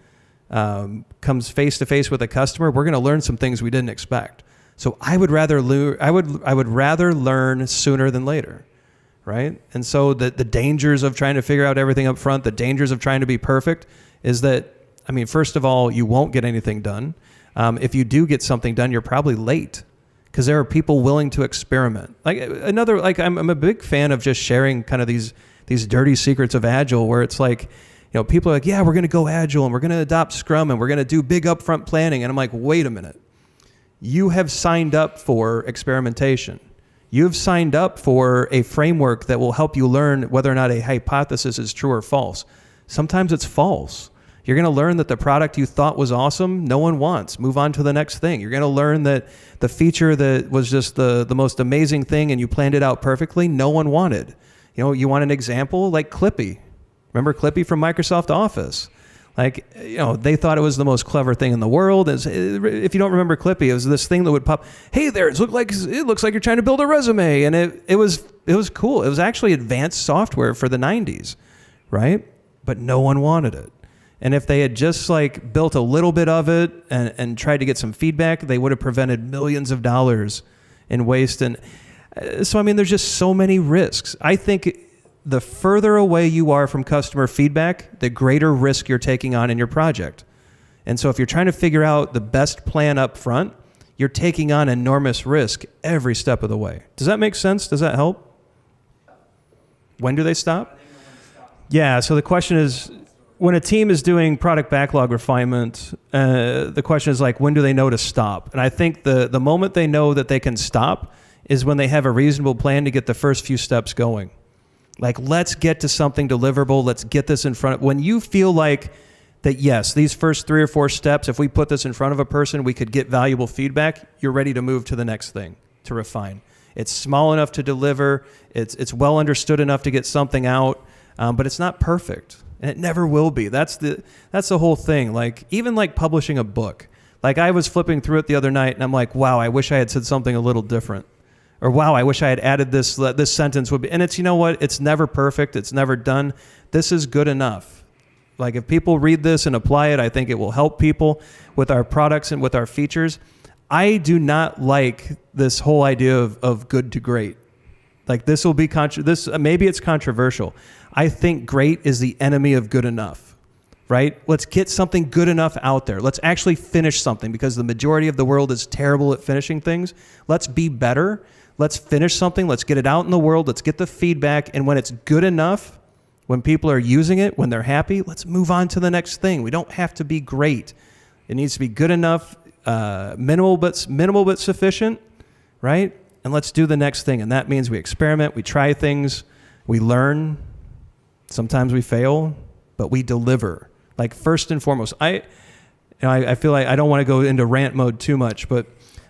comes face to face with a customer, we're going to learn some things we didn't expect. So I would rather learn sooner than later. Right? And so the dangers of trying to figure out everything up front, the dangers of trying to be perfect is that, I mean, first of all, you won't get anything done. If you do get something done, you're probably late because there are people willing to experiment. I'm a big fan of just sharing kind of these dirty secrets of Agile where it's like, you know, people are like, yeah, we're going to go Agile and we're going to adopt Scrum and we're going to do big upfront planning. And I'm like, wait a minute. You have signed up for experimentation. You've signed up for a framework that will help you learn whether or not a hypothesis is true or false. Sometimes it's false. You're going to learn that the product you thought was awesome, no one wants. Move on to the next thing. You're going to learn that the feature that was just the most amazing thing and you planned it out perfectly, no one wanted. You know, you want an example like Clippy. Remember Clippy from Microsoft Office? Like, you know, they thought it was the most clever thing in the world. If you don't remember Clippy, it was this thing that would pop. Hey, there! It looks like you're trying to build a resume, and it was cool. It was actually advanced software for the '90s, right? But no one wanted it. And if they had just like built a little bit of it and tried to get some feedback, they would have prevented millions of dollars in waste. And so, I mean, there's just so many risks. I think the further away you are from customer feedback, the greater risk you're taking on in your project. And so if you're trying to figure out the best plan up front, you're taking on enormous risk every step of the way. Does that make sense? Does that help? When do they stop? Yeah, so the question is, when a team is doing product backlog refinement, the question is like, when do they know to stop? And I think the moment they know that they can stop is when they have a reasonable plan to get the first few steps going. Like, let's get to something deliverable. Let's get this in front of... When you feel like that, yes, these first 3 or 4 steps, if we put this in front of a person, we could get valuable feedback, you're ready to move to the next thing, to refine. It's small enough to deliver. It's well understood enough to get something out, but it's not perfect, and it never will be. That's the whole thing. Like, even like publishing a book. Like, I was flipping through it the other night, and I'm like, wow, I wish I had said something a little different. Or, wow, I wish I had added this sentence would be, and it's, you know what, it's never perfect, it's never done. This is good enough. Like, if people read this and apply it, I think it will help people with our products and with our features. I do not like this whole idea of good to great. Like, this will be, maybe it's controversial. I think great is the enemy of good enough, right? Let's get something good enough out there. Let's actually finish something, because the majority of the world is terrible at finishing things. Let's be better. Let's finish something. Let's get it out in the world. Let's get the feedback. And when it's good enough, when people are using it, when they're happy, let's move on to the next thing. We don't have to be great. It needs to be good enough, minimal but sufficient, right? And let's do the next thing. And that means we experiment, we try things, we learn. Sometimes we fail, but we deliver. Like, first and foremost, I feel like I don't want to go into rant mode too much, but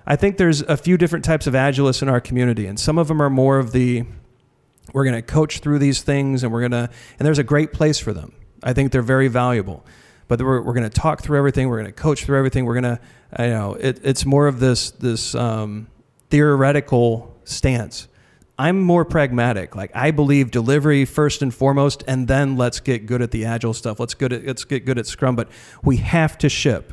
I think there's a few different types of Agilists in our community, and some of them are more of the, we're going to coach through these things, and and there's a great place for them. I think they're very valuable, but we're going to talk through everything. We're going to coach through everything. We're going to, it's more of this theoretical stance. I'm more pragmatic. Like, I believe delivery first and foremost, and then let's get good at the Agile stuff. Let's get good at Scrum, but we have to ship,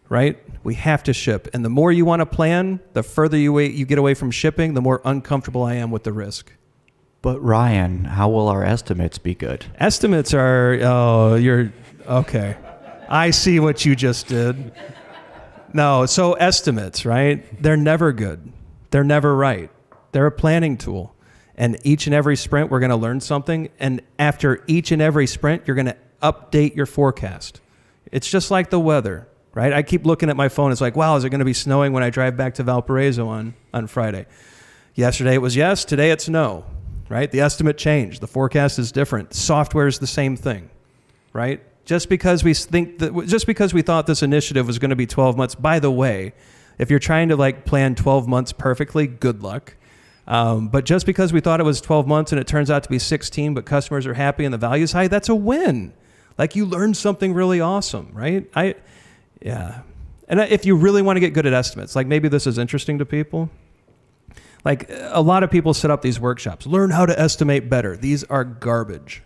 right? We have to ship. And the more you want to plan, the further you get away from shipping, the more uncomfortable I am with the risk. But Ryan, how will our estimates be good? Estimates are, okay. I see what you just did. No, so estimates, right? They're never good. They're never right. They're a planning tool. And each and every sprint, we're going to learn something. And after each and every sprint, you're going to update your forecast. It's just like the weather, right? I keep looking at my phone. It's like, wow, is it going to be snowing when I drive back to Valparaiso on Friday? Yesterday it was yes. Today it's no, right? The estimate changed. The forecast is different. Software is the same thing, right? Just because we thought this initiative was going to be 12 months, by the way, if you're trying to plan 12 months perfectly, good luck. But just because we thought it was 12 months and it turns out to be 16, but customers are happy and the value's high, that's a win. Like, you learned something really awesome, right? And if you really want to get good at estimates, like, maybe this is interesting to people. Like, a lot of people set up these workshops. Learn how to estimate better. These are garbage.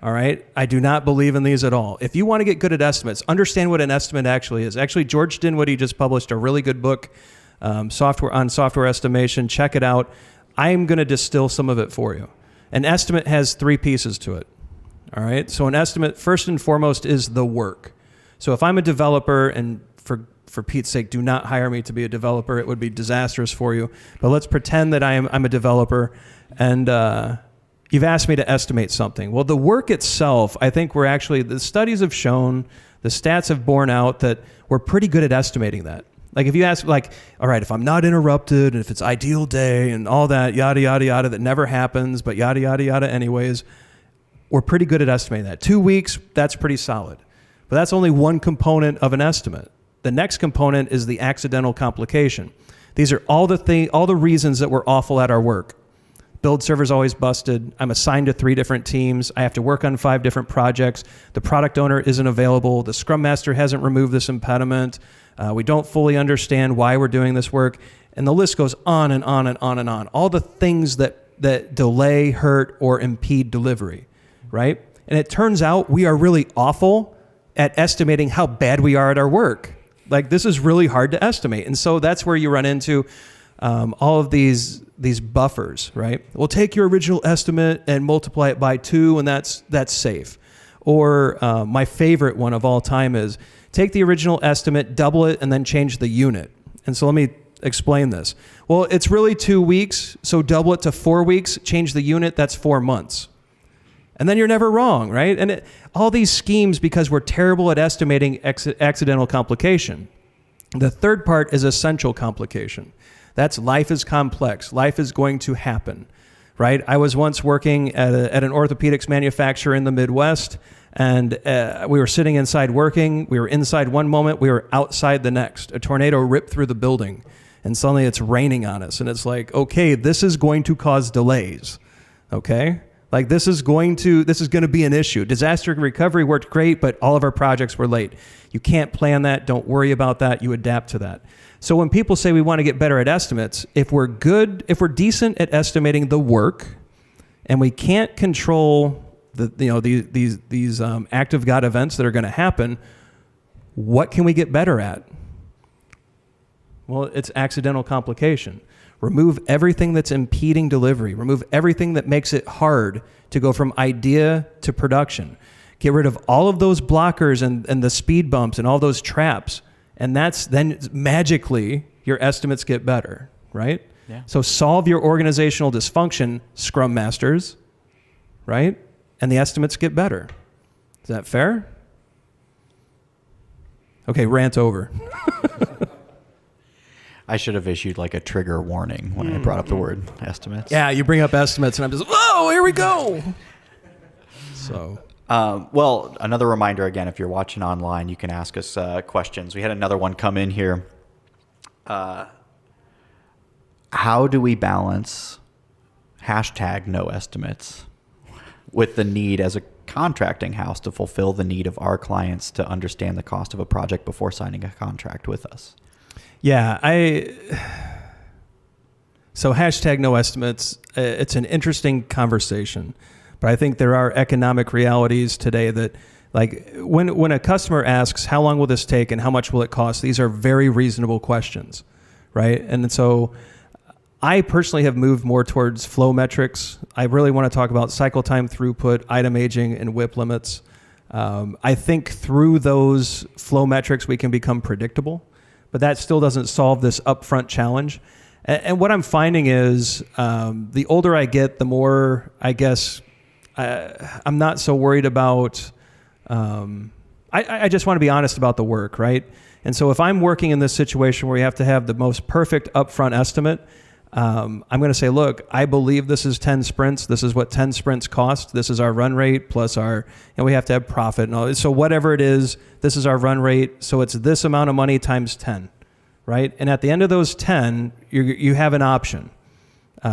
All right? I do not believe in these at all. If you want to get good at estimates, understand what an estimate actually is. Actually, George Dinwiddie just published a really good book, software estimation. Check it out. I'm going to distill some of it for you. An estimate has 3 pieces to it. All right? So an estimate, first and foremost, is the work. So if I'm a developer, and for Pete's sake, do not hire me to be a developer. It would be disastrous for you. But let's pretend that I'm a developer, and you've asked me to estimate something. Well, the work itself, I think the studies have shown, the stats have borne out that we're pretty good at estimating that. Like, if you ask, all right, if I'm not interrupted, and if it's ideal day, and all that, yada, yada, yada, that never happens, but yada, yada, yada anyways, we're pretty good at estimating that. 2 weeks, that's pretty solid. But that's only one component of an estimate. The next component is the accidental complication. These are all the reasons that we're awful at our work. Build server's always busted. I'm assigned to 3 different teams. I have to work on 5 different projects. The product owner isn't available. The Scrum Master hasn't removed this impediment. We don't fully understand why we're doing this work. And the list goes on and on and on and on. All the things that delay, hurt, or impede delivery, right? And it turns out we are really awful at estimating how bad we are at our work. Like, this is really hard to estimate. And so that's where you run into all of these buffers, right? Well, take your original estimate and multiply it by 2, and that's safe. Or my favorite one of all time is take the original estimate, double it, and then change the unit. And so let me explain this. Well, it's really 2 weeks, so double it to 4 weeks, change the unit, that's 4 months. And then you're never wrong, right? And all these schemes, because we're terrible at estimating accidental complication. The third part is essential complication. That's life is complex. Life is going to happen, right? I was once working at an orthopedics manufacturer in the Midwest, and we were sitting inside working. We were inside one moment. We were outside the next. A tornado ripped through the building, and suddenly it's raining on us. And it's like, okay, this is going to cause delays, okay? Like, this is going to be an issue. Disaster recovery worked great, but all of our projects were late. You can't plan that. Don't worry about that. You adapt to that. So when people say we want to get better at estimates, if we're decent at estimating the work, and we can't control these act of God events that are going to happen, what can we get better at? Well, it's accidental complication. Remove everything that's impeding delivery. Remove everything that makes it hard to go from idea to production. Get rid of all of those blockers and the speed bumps and all those traps. And then magically your estimates get better, right? Yeah. So solve your organizational dysfunction, Scrum Masters, right? And the estimates get better. Is that fair? Okay, rant over. I should have issued a trigger warning when I brought up the word estimates. Yeah, you bring up estimates and I'm just, whoa, here we go. So Well, another reminder again, if you're watching online, you can ask us questions. We had another one come in here. How do we balance #no estimates with the need as a contracting house to fulfill the need of our clients to understand the cost of a project before signing a contract with us? Yeah, so #no estimates, it's an interesting conversation, but I think there are economic realities today that, like, when a customer asks, how long will this take and how much will it cost? These are very reasonable questions, right? And so I personally have moved more towards flow metrics. I really want to talk about cycle time, throughput, item aging, and WIP limits. I think through those flow metrics, we can become predictable, but that still doesn't solve this upfront challenge. And what I'm finding is the older I get, the more, I guess, I'm not so worried about, I just want to be honest about the work, right? And so if I'm working in this situation where you have to have the most perfect upfront estimate, I'm going to say, look, I believe this is 10 sprints. This is what 10 sprints cost. This is our run rate plus and we have to have profit and all. So whatever it is, this is our run rate. So it's this amount of money times 10, right? And at the end of those 10, you have an option.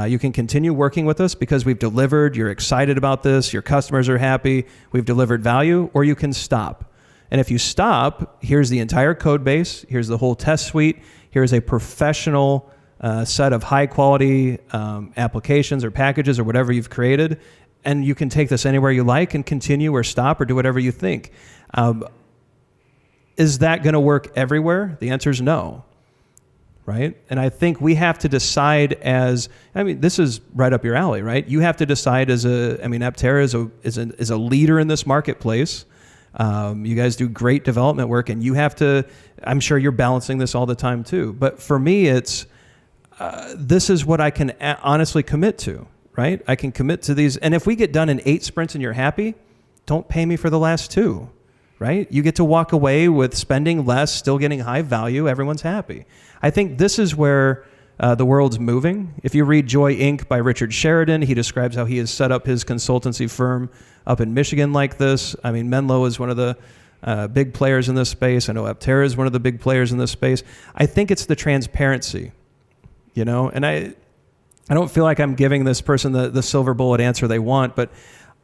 You can continue working with us because we've delivered. You're excited about this. Your customers are happy. We've delivered value, or you can stop. And if you stop, here's the entire code base. Here's the whole test suite. Here's a professional set of high quality applications or packages or whatever you've created, and you can take this anywhere you like and continue or stop or do whatever you think. Is that going to work everywhere? The answer is no, right? And I think we have to decide this is right up your alley, right? You have to decide Aptera is a leader in this marketplace. You guys do great development work, and you have to, I'm sure you're balancing this all the time too. But for me, it's, this is what I can honestly commit to, right? I can commit to these. And if we get done in 8 sprints and you're happy, don't pay me for the last 2, right? You get to walk away with spending less, still getting high value. Everyone's happy. I think this is where the world's moving. If you read Joy Inc. by Richard Sheridan, he describes how he has set up his consultancy firm up in Michigan like this. I mean, Menlo is one of the big players in this space. I know Aptera is one of the big players in this space. I think it's the transparency. And I don't feel like I'm giving this person the silver bullet answer they want, but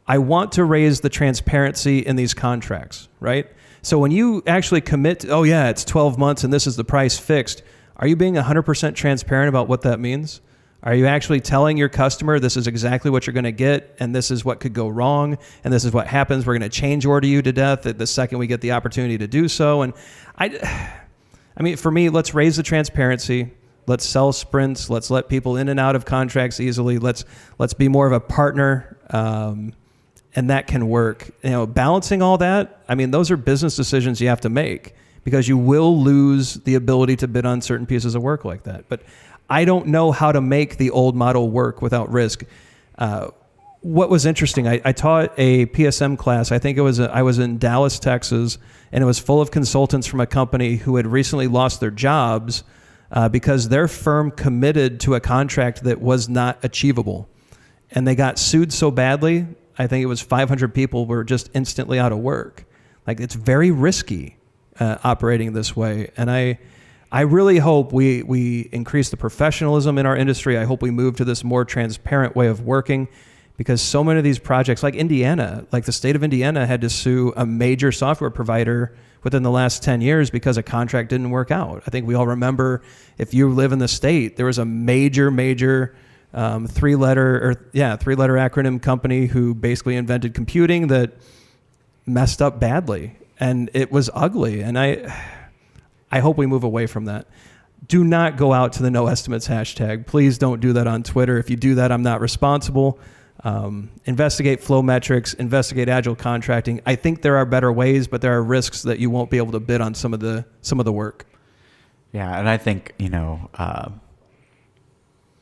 I want to raise the transparency in these contracts, right? So when you actually commit to, it's 12 months and this is the price fixed, are you being 100% transparent about what that means? Are you actually telling your customer this is exactly what you're going to get and this is what could go wrong and this is what happens? We're going to change order you to death the second we get the opportunity to do so. And for me, let's raise the transparency. Let's sell sprints. Let's let people in and out of contracts easily. Let's be more of a partner, and that can work. Balancing all that, those are business decisions you have to make because you will lose the ability to bid on certain pieces of work like that. But I don't know how to make the old model work without risk. What was interesting, I taught a PSM class. I think I was in Dallas, Texas, and it was full of consultants from a company who had recently lost their jobs because their firm committed to a contract that was not achievable. And they got sued so badly, I think it was 500 people were just instantly out of work. Like, it's very risky operating this way. And I really hope we increase the professionalism in our industry. I hope we move to this more transparent way of working because so many of these projects, like Indiana, like the state of Indiana had to sue a major software provider within the last 10 years because a contract didn't work out. I think we all remember, if you live in the state, there was a major three-letter acronym company who basically invented computing that messed up badly, and it was ugly. And I hope we move away from that. Do not go out to the no estimates hashtag. Please don't do that on Twitter. If you do that, I'm not responsible. Investigate flow metrics, investigate agile contracting. I think there are better ways, but there are risks that you won't be able to bid on some of the work. Yeah, and I think,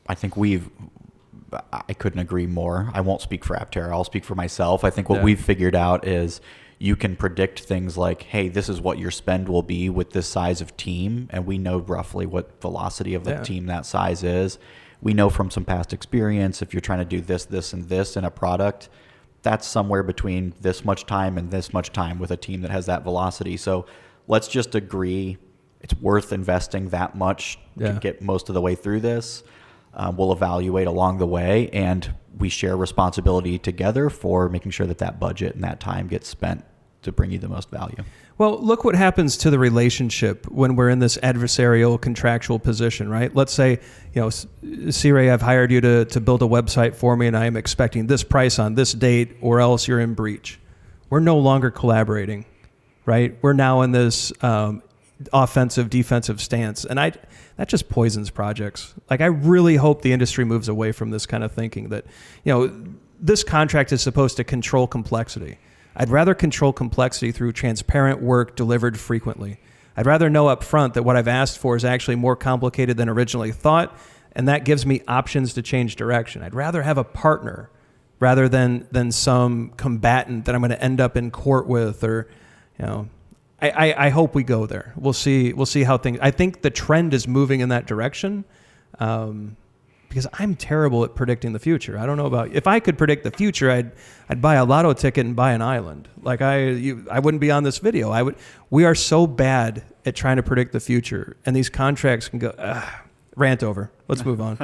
I couldn't agree more. I won't speak for Aptera. I'll speak for myself. I think what we've figured out is you can predict things like, hey, this is what your spend will be with this size of team, and we know roughly what velocity of the team that size is. We know from some past experience, if you're trying to do this, this, and this in a product, that's somewhere between this much time and this much time with a team that has that velocity. So let's just agree it's worth investing that much to get most of the way through this. We'll evaluate along the way, and we share responsibility together for making sure that that budget and that time gets spent to bring you the most value. Well, look what happens to the relationship when we're in this adversarial contractual position, right? Let's say, C-Ray, I've hired you to build a website for me, and I am expecting this price on this date, or else you're in breach. We're no longer collaborating, right? We're now in this offensive, defensive stance, and that just poisons projects. Like, I really hope the industry moves away from this kind of thinking that, this contract is supposed to control complexity. I'd rather control complexity through transparent work delivered frequently. I'd rather know up front that what I've asked for is actually more complicated than originally thought, and that gives me options to change direction. I'd rather have a partner rather than some combatant that I'm going to end up in court with, or, I hope we go there. We'll see how things. I think the trend is moving in that direction, because I'm terrible at predicting the future. I don't know about, if I could predict the future, I'd buy a lotto ticket and buy an island. Like I wouldn't be on this video. We are so bad at trying to predict the future, and these contracts can go. Rant over. Let's move on.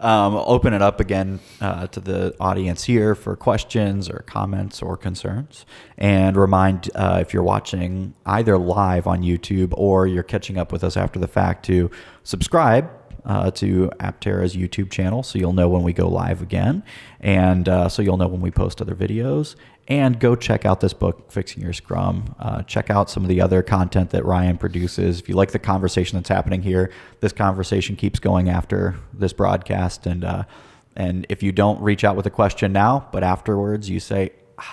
Open it up again to the audience here for questions or comments or concerns. And remind, if you're watching either live on YouTube or you're catching up with us after the fact, to subscribe to Aptera's YouTube channel so you'll know when we go live again, and so you'll know when we post other videos. And go check out this book, Fixing Your Scrum. Check out some of the other content that Ryan produces. If you like the conversation that's happening here, this conversation keeps going after this broadcast. And if you don't reach out with a question now, but afterwards you say,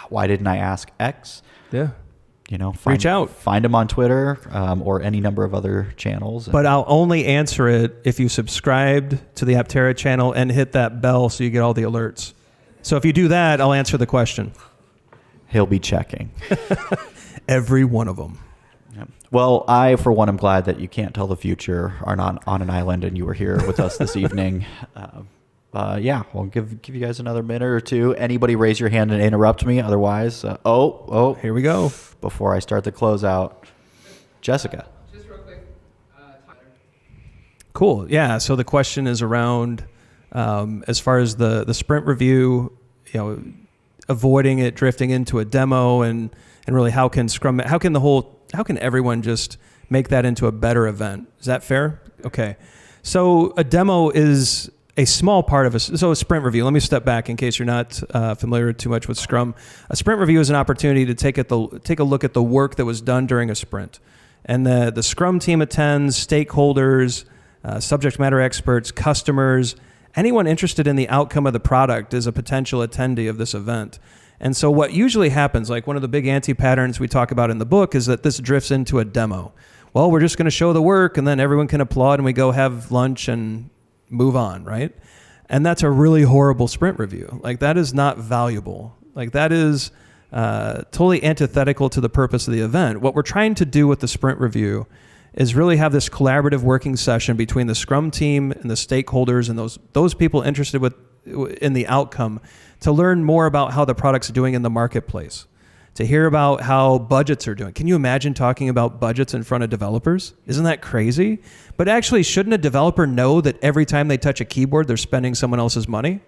why didn't I ask X? Yeah. Reach out. Find him on Twitter or any number of other channels. But I'll only answer it if you subscribed to the Aptera channel and hit that bell so you get all the alerts. So if you do that, I'll answer the question. He'll be checking. Every one of them. Yeah. Well, I, for one, am glad that you can't tell the future, are not on an island, and you were here with us this evening. We'll give you guys another minute or two. Anybody raise your hand and interrupt me. Otherwise, here we go. Before I start the closeout, Jessica. Just real quick, Tyler. Cool. Yeah. So the question is around, as far as the sprint review, avoiding it drifting into a demo, and really how can everyone just make that into a better event? Is that fair? Okay. So a demo is a small part of a sprint review. Let me step back in case you're not familiar too much with Scrum. A sprint review is an opportunity to take a look at the work that was done during a sprint. And the Scrum team attends, stakeholders, subject matter experts, customers. Anyone interested in the outcome of the product is a potential attendee of this event. And so what usually happens, like one of the big anti-patterns we talk about in the book, is that this drifts into a demo. Well, we're just going to show the work, and then everyone can applaud, and we go have lunch and move on, right? And that's a really horrible sprint review. Like, that is not valuable. Like, that is totally antithetical to the purpose of the event. What we're trying to do with the sprint review is really have this collaborative working session between the Scrum team and the stakeholders and those people interested in the outcome, to learn more about how the product's doing in the marketplace, to hear about how budgets are doing. Can you imagine talking about budgets in front of developers? Isn't that crazy? But actually, shouldn't a developer know that every time they touch a keyboard, they're spending someone else's money,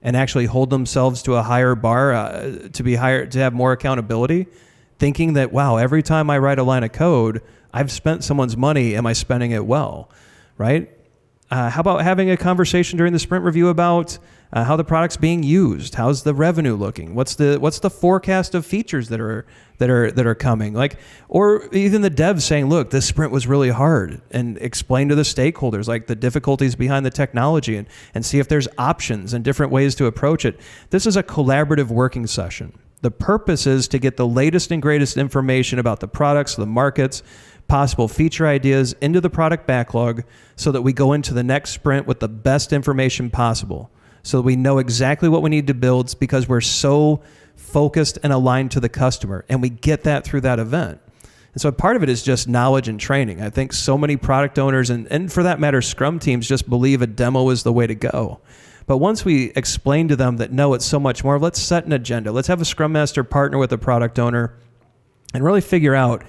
and actually hold themselves to a higher bar to have more accountability, thinking that, wow, every time I write a line of code, I've spent someone's money. Am I spending it well, right? How about having a conversation during the sprint review about how the product's being used? How's the revenue looking? What's the forecast of features that are coming? Like, or even the devs saying, look, this sprint was really hard, and explain to the stakeholders like the difficulties behind the technology, and see if there's options and different ways to approach it. This is a collaborative working session. The purpose is to get the latest and greatest information about the products, the markets, possible feature ideas into the product backlog, so that we go into the next sprint with the best information possible, so that we know exactly what we need to build, because we're so focused and aligned to the customer, and we get that through that event. And so part of it is just knowledge and training. I think so many product owners, and for that matter, Scrum teams, just believe a demo is the way to go. But once we explain to them that, no, it's so much more, let's set an agenda. Let's have a Scrum Master partner with a product owner and really figure out,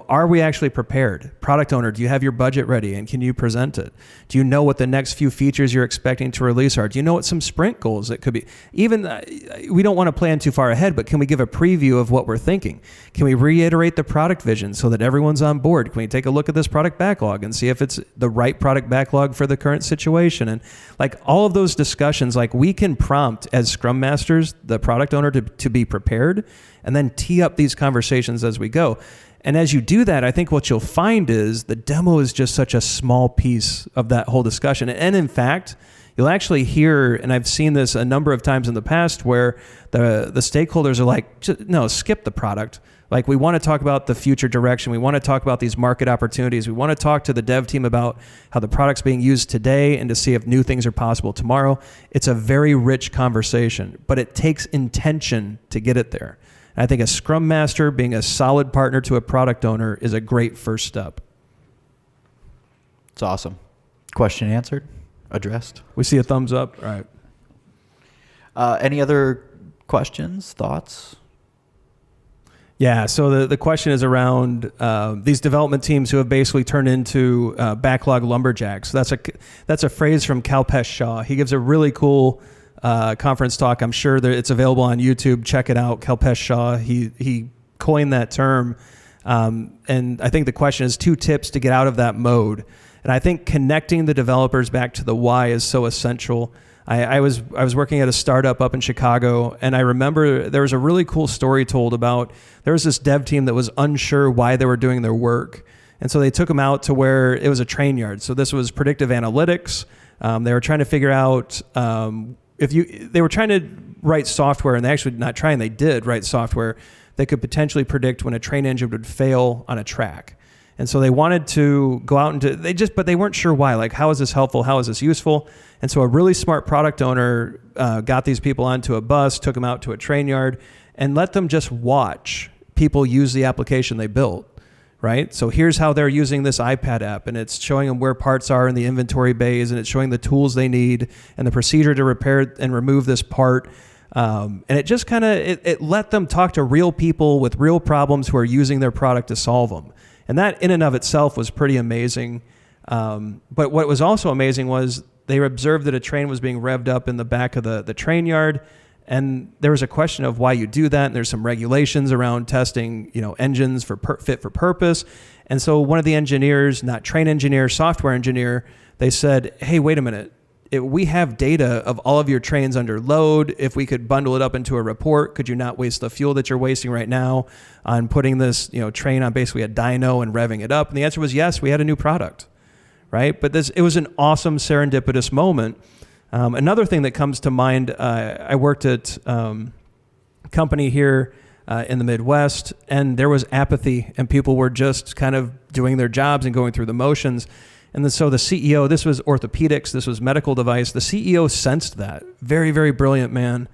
are we actually prepared? Product owner, do you have your budget ready and can you present it? Do you know what the next few features you're expecting to release are? Do you know what some sprint goals it could be? Even, we don't want to plan too far ahead, but can we give a preview of what we're thinking? Can we reiterate the product vision so that everyone's on board? Can we take a look at this product backlog and see if it's the right product backlog for the current situation? And like all of those discussions, like we can prompt as Scrum Masters, the product owner to be prepared and then tee up these conversations as we go. And as you do that, I think what you'll find is the demo is just such a small piece of that whole discussion. And in fact, you'll actually hear, and I've seen this a number of times in the past, where the stakeholders are like, no, skip the product. Like, we want to talk about the future direction. We want to talk about these market opportunities. We want to talk to the dev team about how the product's being used today and to see if new things are possible tomorrow. It's a very rich conversation, but it takes intention to get it there. I think a Scrum Master being a solid partner to a product owner is a great first step. It's awesome. Question answered? Addressed? We see a thumbs up. All right. Any other questions, thoughts? Yeah, so the question is around these development teams who have basically turned into backlog lumberjacks. That's a phrase from Kalpesh Shah. He gives a really cool conference talk. I'm sure that it's available on YouTube. Check it out. Kalpesh Shah, he coined that term. And I think the question is 2 tips to get out of that mode. And I think connecting the developers back to the why is so essential. I was working at a startup up in Chicago, and I remember there was a really cool story told about, there was this dev team that was unsure why they were doing their work. And so they took them out to where it was a train yard. So this was predictive analytics. They were trying to figure out they were trying to write software, and they did write software that could potentially predict when a train engine would fail on a track. And so they wanted to go out but they weren't sure why. Like, how is this helpful? How is this useful? And so a really smart product owner got these people onto a bus, took them out to a train yard, and let them just watch people use the application they built. Right? So here's how they're using this iPad app, and it's showing them where parts are in the inventory bays, and it's showing the tools they need and the procedure to repair and remove this part. And it just kind of, it let them talk to real people with real problems who are using their product to solve them. And that in and of itself was pretty amazing. But what was also amazing was they observed that a train was being revved up in the back of the train yard. And there was a question of why you do that. And there's some regulations around testing, engines for fit for purpose. And so one of the engineers, not train engineer, software engineer, they said, hey, wait a minute. We have data of all of your trains under load. If we could bundle it up into a report, could you not waste the fuel that you're wasting right now on putting this, train on basically a dyno and revving it up? And the answer was yes, we had a new product, right? But it was an awesome serendipitous moment. Another thing that comes to mind, I worked at a company here in the Midwest, and there was apathy, and people were just kind of doing their jobs and going through the motions. And so the CEO, this was orthopedics, this was medical device, the CEO sensed that. Very, very brilliant man.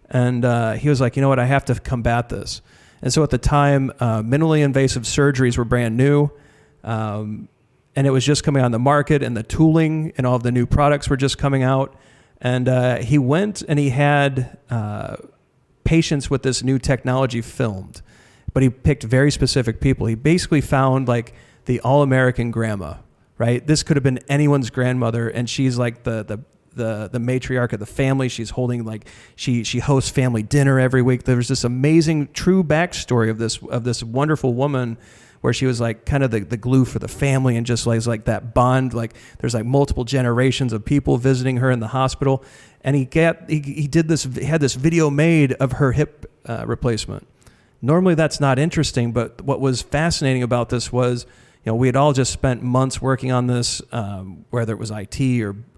And he was like, you know what, I have to combat this. And so at the time, minimally invasive surgeries were brand new. And it was just coming on the market, and the tooling and all of the new products were just coming out. And he went and he had patients with this new technology filmed, but he picked very specific people. He basically found like the all-American grandma, right? This could have been anyone's grandmother, and she's like the matriarch of the family. She's holding she hosts family dinner every week. There was this amazing true backstory of this wonderful woman, where she was like kind of the glue for the family, and just like that bond. Like there's like multiple generations of people visiting her in the hospital, and he had this video made of her hip replacement. Normally that's not interesting, but what was fascinating about this was, we had all just spent months working on this, whether it was IT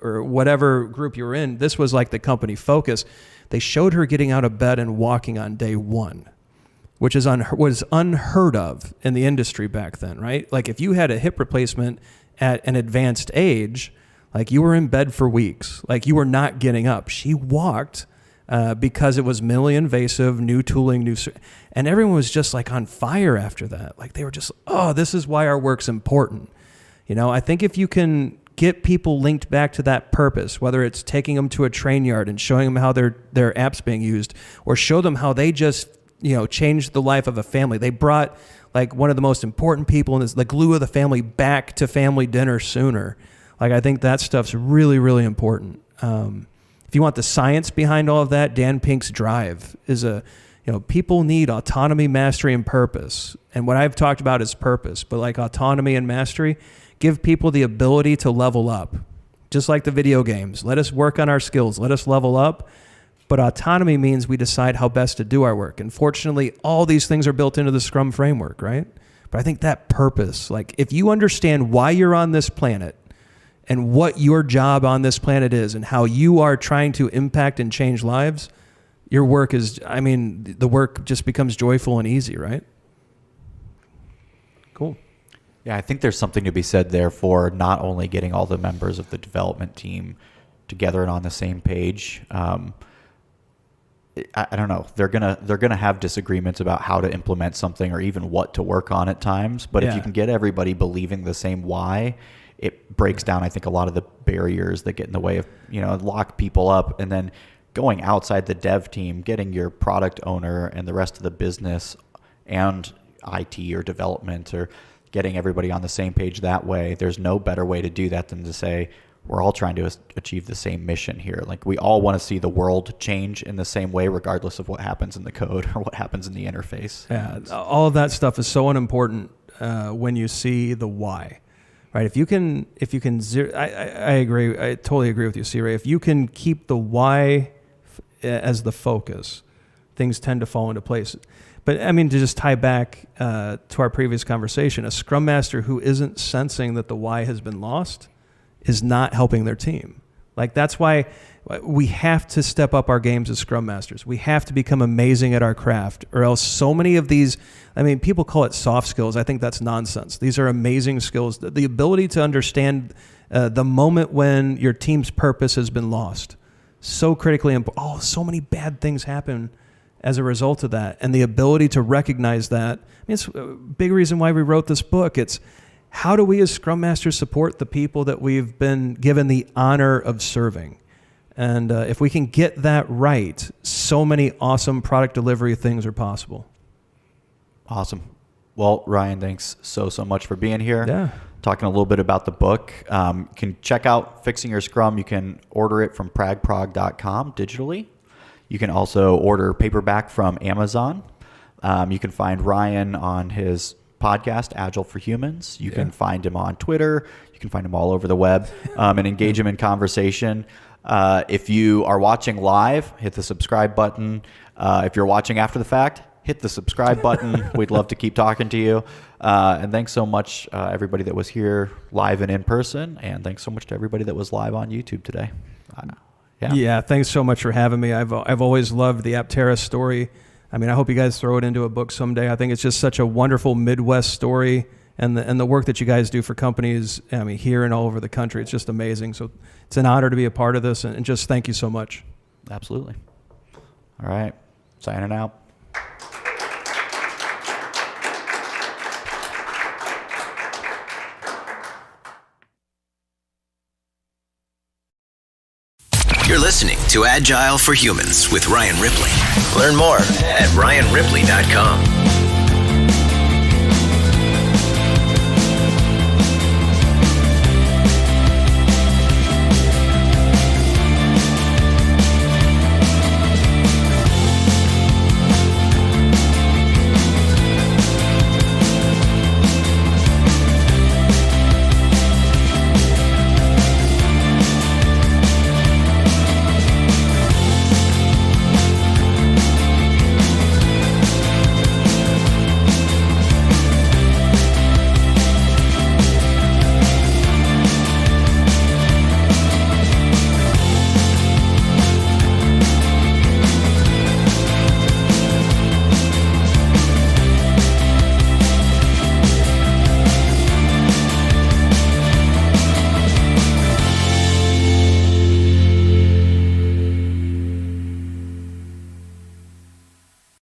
or whatever group you were in. This was like the company focus. They showed her getting out of bed and walking on day one, which was unheard of in the industry back then, right? Like if you had a hip replacement at an advanced age, like you were in bed for weeks, like you were not getting up. She walked because it was minimally invasive, new tooling, and everyone was just like on fire after that. Like they were just, oh, this is why our work's important. I think if you can get people linked back to that purpose, whether it's taking them to a train yard and showing them how their app's being used, or show them how they just, changed the life of a family. They brought like one of the most important people and is the glue of the family back to family dinner sooner. Like, I think that stuff's really, really important. If you want the science behind all of that, Dan Pink's Drive is people need autonomy, mastery, and purpose. And what I've talked about is purpose, but like autonomy and mastery, give people the ability to level up. Just like the video games. Let us work on our skills. Let us level up. But autonomy means we decide how best to do our work. And fortunately, all these things are built into the Scrum framework, right? But I think that purpose, like if you understand why you're on this planet and what your job on this planet is and how you are trying to impact and change lives, your work the work just becomes joyful and easy, right? Cool. Yeah, I think there's something to be said there for not only getting all the members of the development team together and on the same page. I don't know. They're gonna have disagreements about how to implement something or even what to work on at times. But if you can get everybody believing the same why, it breaks down, I think, a lot of the barriers that get in the way of, lock people up. And then going outside the dev team, getting your product owner and the rest of the business and IT or development, or getting everybody on the same page that way. There's no better way to do that than to say, we're all trying to achieve the same mission here. Like, we all want to see the world change in the same way, regardless of what happens in the code or what happens in the interface. Yeah, all of that stuff is so unimportant when you see the why, right? If you can I agree. I totally agree with you, C-Ray. If you can keep the why as the focus, things tend to fall into place. But I mean, to just tie back to our previous conversation, a Scrum Master who isn't sensing that the why has been lost is not helping their team. Like, that's why we have to step up our games as Scrum Masters. We have to become amazing at our craft, or else so many of these, people call it soft skills. I think that's nonsense. These are amazing skills. The ability to understand the moment when your team's purpose has been lost. So critically important. So many bad things happen as a result of that. And the ability to recognize that. It's a big reason why we wrote this book. It's, how do we as Scrum Masters support the people that we've been given the honor of serving? And if we can get that right, so many awesome product delivery things are possible. Awesome. Well, Ryan, thanks so much for being here. Yeah. Talking a little bit about the book. You can check out Fixing Your Scrum. You can order it from pragprog.com digitally. You can also order paperback from Amazon. You can find Ryan on his podcast, Agile for Humans. You can find him on Twitter. You can find him all over the web and engage him in conversation. If you are watching live, hit the subscribe button. If you're watching after the fact, hit the subscribe button. We'd love to keep talking to you. And thanks so much, everybody that was here live and in person. And thanks so much to everybody that was live on YouTube today. Yeah, thanks so much for having me. I've always loved the Aptera story. I hope you guys throw it into a book someday. I think it's just such a wonderful Midwest story, and the work that you guys do for companies, here and all over the country, it's just amazing. So it's an honor to be a part of this, and just thank you so much. Absolutely. All right, signing out. You're listening to Agile for Humans with Ryan Ripley. Learn more at ryanripley.com.